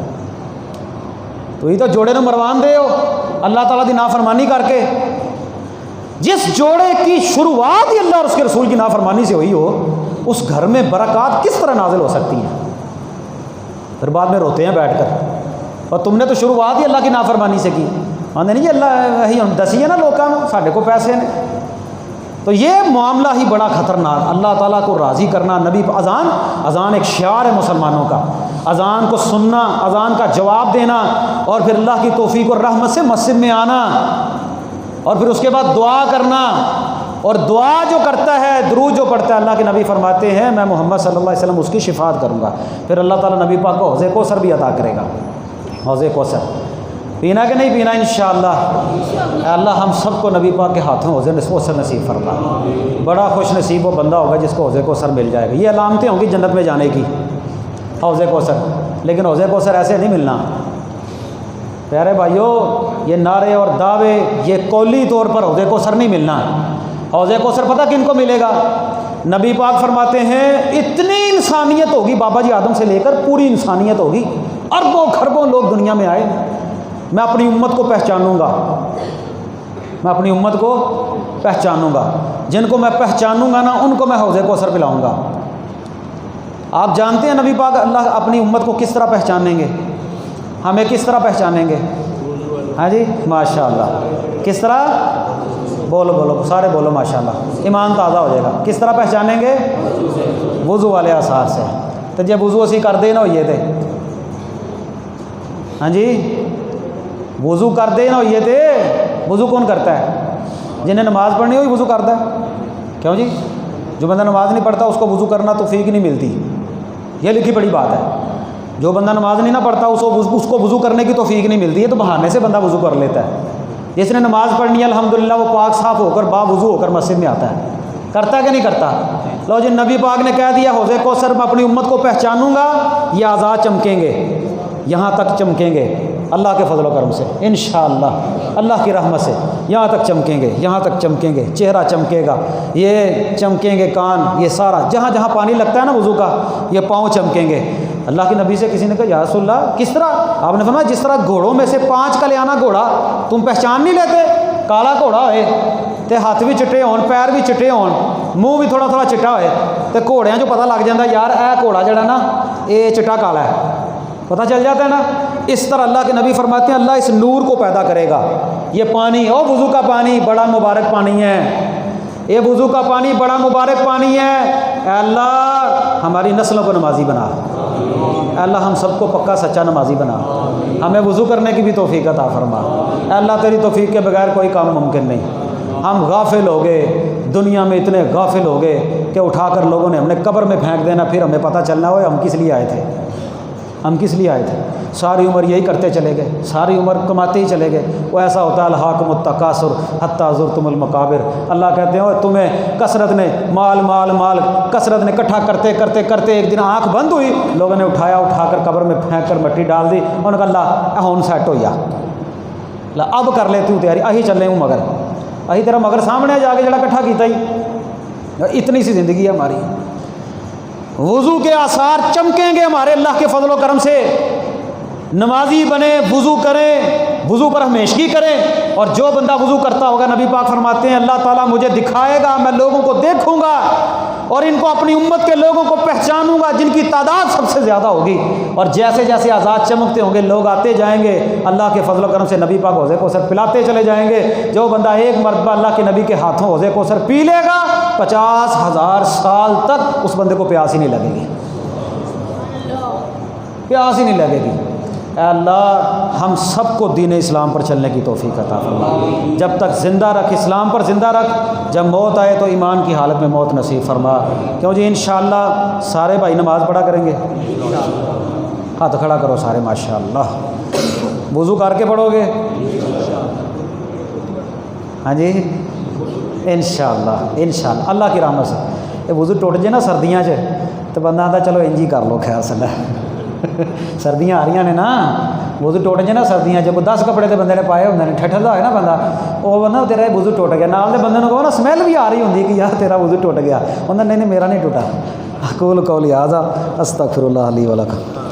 تو یہ تو جوڑے نے مروان دے ہو اللہ تعالیٰ کی نافرمانی کر کے، جس جوڑے کی شروعات ہی اللہ اور اس کے رسول کی نافرمانی سے ہوئی ہو، اس گھر میں برکات کس طرح نازل ہو سکتی ہیں؟ پھر بعد میں روتے ہیں بیٹھ کر، اور تم نے تو شروعات ہی اللہ کی نافرمانی سے کی، آندے نہیں اللہ یہی ہم دسی ہے نا لوگوں کو، ساڈے کو پیسے نے۔ تو یہ معاملہ ہی بڑا خطرناک، اللہ تعالیٰ کو راضی کرنا۔ نبی اذان ایک شعار ہے مسلمانوں کا، اذان کو سننا، اذان کا جواب دینا، اور پھر اللہ کی توفیق اور رحمت سے مسجد میں آنا، اور پھر اس کے بعد دعا کرنا، اور دعا جو کرتا ہے، درود جو پڑھتا ہے، اللہ کے نبی فرماتے ہیں میں محمد صلی اللہ علیہ وسلم اس کی شفاعت کروں گا، پھر اللہ تعالیٰ نبی پاک کو حوض کوثر بھی عطا کرے گا۔ حوض کوثر پینا کہ نہیں پینا انشاءاللہ؟ اللہ ہم سب کو نبی پاک کے ہاتھوں حوض کوثر نصیب فرما۔ بڑا خوش نصیب وہ بندہ ہوگا جس کو حوض کوثر مل جائے گا۔ یہ علامتیں ہوں گی جنت میں جانے کی، حوض کوثر، لیکن حوض کوثر ایسے نہیں ملنا پیارے بھائیوں، یہ نعرے اور دعوے یہ قولی طور پر حوض کوثر نہیں ملنا۔ حوض کوثر پتہ کن کو ملے گا؟ نبی پاک فرماتے ہیں اتنی انسانیت ہوگی، بابا جی آدم سے لے کر پوری انسانیت ہوگی، اربوں خربوں لوگ دنیا میں آئے، میں اپنی امت کو پہچانوں گا، میں اپنی امت کو پہچانوں گا، جن کو میں پہچانوں گا نا ان کو میں حوض کوثر پلاؤں گا۔ آپ جانتے ہیں نبی پاک اللہ اپنی امت کو کس طرح پہچانیں گے، ہمیں کس طرح پہچانیں گے؟ ہاں جی ماشاء اللہ، کس طرح؟ بولو بولو سارے بولو ماشاءاللہ، ایمان تازہ ہو جائے گا۔ کس طرح پہچانیں گے؟ وضو والے آثار سے۔ تو جب وضو اسی کر دے نہ ہوئیے تھے، ہاں جی وضو کر دے نہ ہوئیے تھے۔ وضو کون کرتا ہے؟ جنہیں نماز پڑھنی ہوئی وضو کرتا ہے، کیوں جی؟ جو بندہ نماز نہیں پڑھتا اس کو وضو کرنا توفیق نہیں ملتی، یہ لکھی پڑھی بات ہے۔ جو بندہ نماز نہیں نہ پڑھتا اس کو وضو کرنے کی توفیق نہیں ملتی ہے، تو بہانے سے بندہ وضو کر لیتا ہے۔ جس نے نماز پڑھنی ہے الحمدللہ وہ پاک صاف ہو کر با وضو ہو کر مسجد میں آتا ہے، کرتا ہے کہ نہیں کرتا؟ لو جی نبی پاک نے کہہ دیا حوض کوثر میں اپنی امت کو پہچانوں گا، یہ اعضاء چمکیں گے، یہاں تک چمکیں گے اللہ کے فضل و کرم سے انشاءاللہ، اللہ کی رحمت سے یہاں تک چمکیں گے، یہاں تک چمکیں گے، چہرہ چمکے گا، یہ چمکیں گے کان، یہ سارا جہاں جہاں پانی لگتا ہے نا وضو کا، یہ پاؤں چمکیں گے۔ اللہ کے نبی سے کسی نے کہا یا رسول اللہ کس طرح؟ آپ نے فرمایا جس طرح گھوڑوں میں سے 5 کا لے آنا گھوڑا تم پہچان نہیں لیتے؟ کالا گھوڑا ہوئے تے ہاتھ بھی چٹے ہون، پیر بھی چٹے ہون، منہ بھی تھوڑا تھوڑا چٹا ہوئے تے گھوڑیاں جو پتہ لگ جاتا یار اے گھوڑا جڑا نا یہ چٹا کالا ہے، پتہ چل جاتا ہے نا۔ اس طرح اللہ کے نبی فرماتے ہیں اللہ اس نور کو پیدا کرے گا۔ یہ پانی وضو کا پانی بڑا مبارک پانی ہے، یہ وضو کا پانی بڑا مبارک پانی ہے۔ اے اللہ ہماری نسلوں کو نمازی بنا، اے اللہ ہم سب کو پکا سچا نمازی بنا، ہمیں وضو کرنے کی بھی توفیق عطا فرما۔ اے اللہ تیری توفیق کے بغیر کوئی کام ممکن نہیں۔ ہم غافل ہو گئے، دنیا میں اتنے غافل ہو گئے کہ اٹھا کر لوگوں نے ہم نے قبر میں پھینک دینا، پھر ہمیں پتہ چلنا ہو ہم کس لیے آئے تھے، ہم کس لیے آئے تھے۔ ساری عمر یہی کرتے چلے گئے، ساری عمر کماتے ہی چلے گئے۔ وہ ایسا ہوتا ہے الہاکم التکاثر حتی زرتم المقابر، اللہ کہتے ہیں اور تمہیں کثرت نے مال مال مال کثرت نے اکٹھا کرتے کرتے کرتے ایک دن آنکھ بند ہوئی، لوگوں نے اٹھایا، اٹھا کر قبر میں پھینک کر مٹی ڈال دی، انہوں نے کہا اللہ ہون سیٹ ہو یا اللہ اب کر لے تو تیاری، اہی چلے ہوں مگر اہی تیرا مگر سامنے جا کے جڑا اکٹھا کیتا ہی۔ اتنی سی زندگی ہے ہماری۔ وضو کے آثار چمکیں گے ہمارے اللہ کے فضل و کرم سے۔ نمازی بنے، وضو کریں، وضو پر ہمیشگی کریں، اور جو بندہ وضو کرتا ہوگا نبی پاک فرماتے ہیں اللہ تعالیٰ مجھے دکھائے گا، میں لوگوں کو دیکھوں گا اور ان کو اپنی امت کے لوگوں کو پہچانوں گا جن کی تعداد سب سے زیادہ ہوگی، اور جیسے جیسے آزاد چمکتے ہوں گے لوگ آتے جائیں گے، اللہ کے فضل و کرم سے نبی پاک حوض کوثر پلاتے چلے جائیں گے۔ جو بندہ ایک مرتبہ اللہ کے نبی کے ہاتھوں حوض کوثر پی لے گا 50,000 سال تک اس بندے کو پیاس ہی نہیں لگے گی، پیاس ہی نہیں لگے گی۔ اے اللہ ہم سب کو دین اسلام پر چلنے کی توفیق عطا فرما، جب تک زندہ رکھ اسلام پر زندہ رکھ، جب موت آئے تو ایمان کی حالت میں موت نصیب فرما۔ کیوں جی انشاءاللہ سارے بھائی نماز پڑھا کریں گے، ہاتھ کھڑا کرو سارے ماشاءاللہ۔ وضو کر کے پڑھو گے؟ ہاں جی انشاءاللہ انشاءاللہ اللہ کی رحمت سے۔ یہ وضو ٹوٹ جائے نا سردیاں چ تو بندہ آتا چلو انجی کر لو خیال سے، سردیاں آ رہی نے نا، وضو ٹوٹ جائے نا سردیاں جب 10 کپڑے تو بندے نے پائے ہوتے ہیں، ٹھٹھا ہوئے نا بندہ، وہ بندہ تیرا وضو ٹوٹ گیا، نال دے بندے کو نا سمیل بھی آ رہی ہوتی کہ یار تیرا وضو ٹوٹ گیا، انہیں نہیں میرا نہیں ٹوٹا۔ اقول قولی ھذا استغفر اللہ لی ولکم۔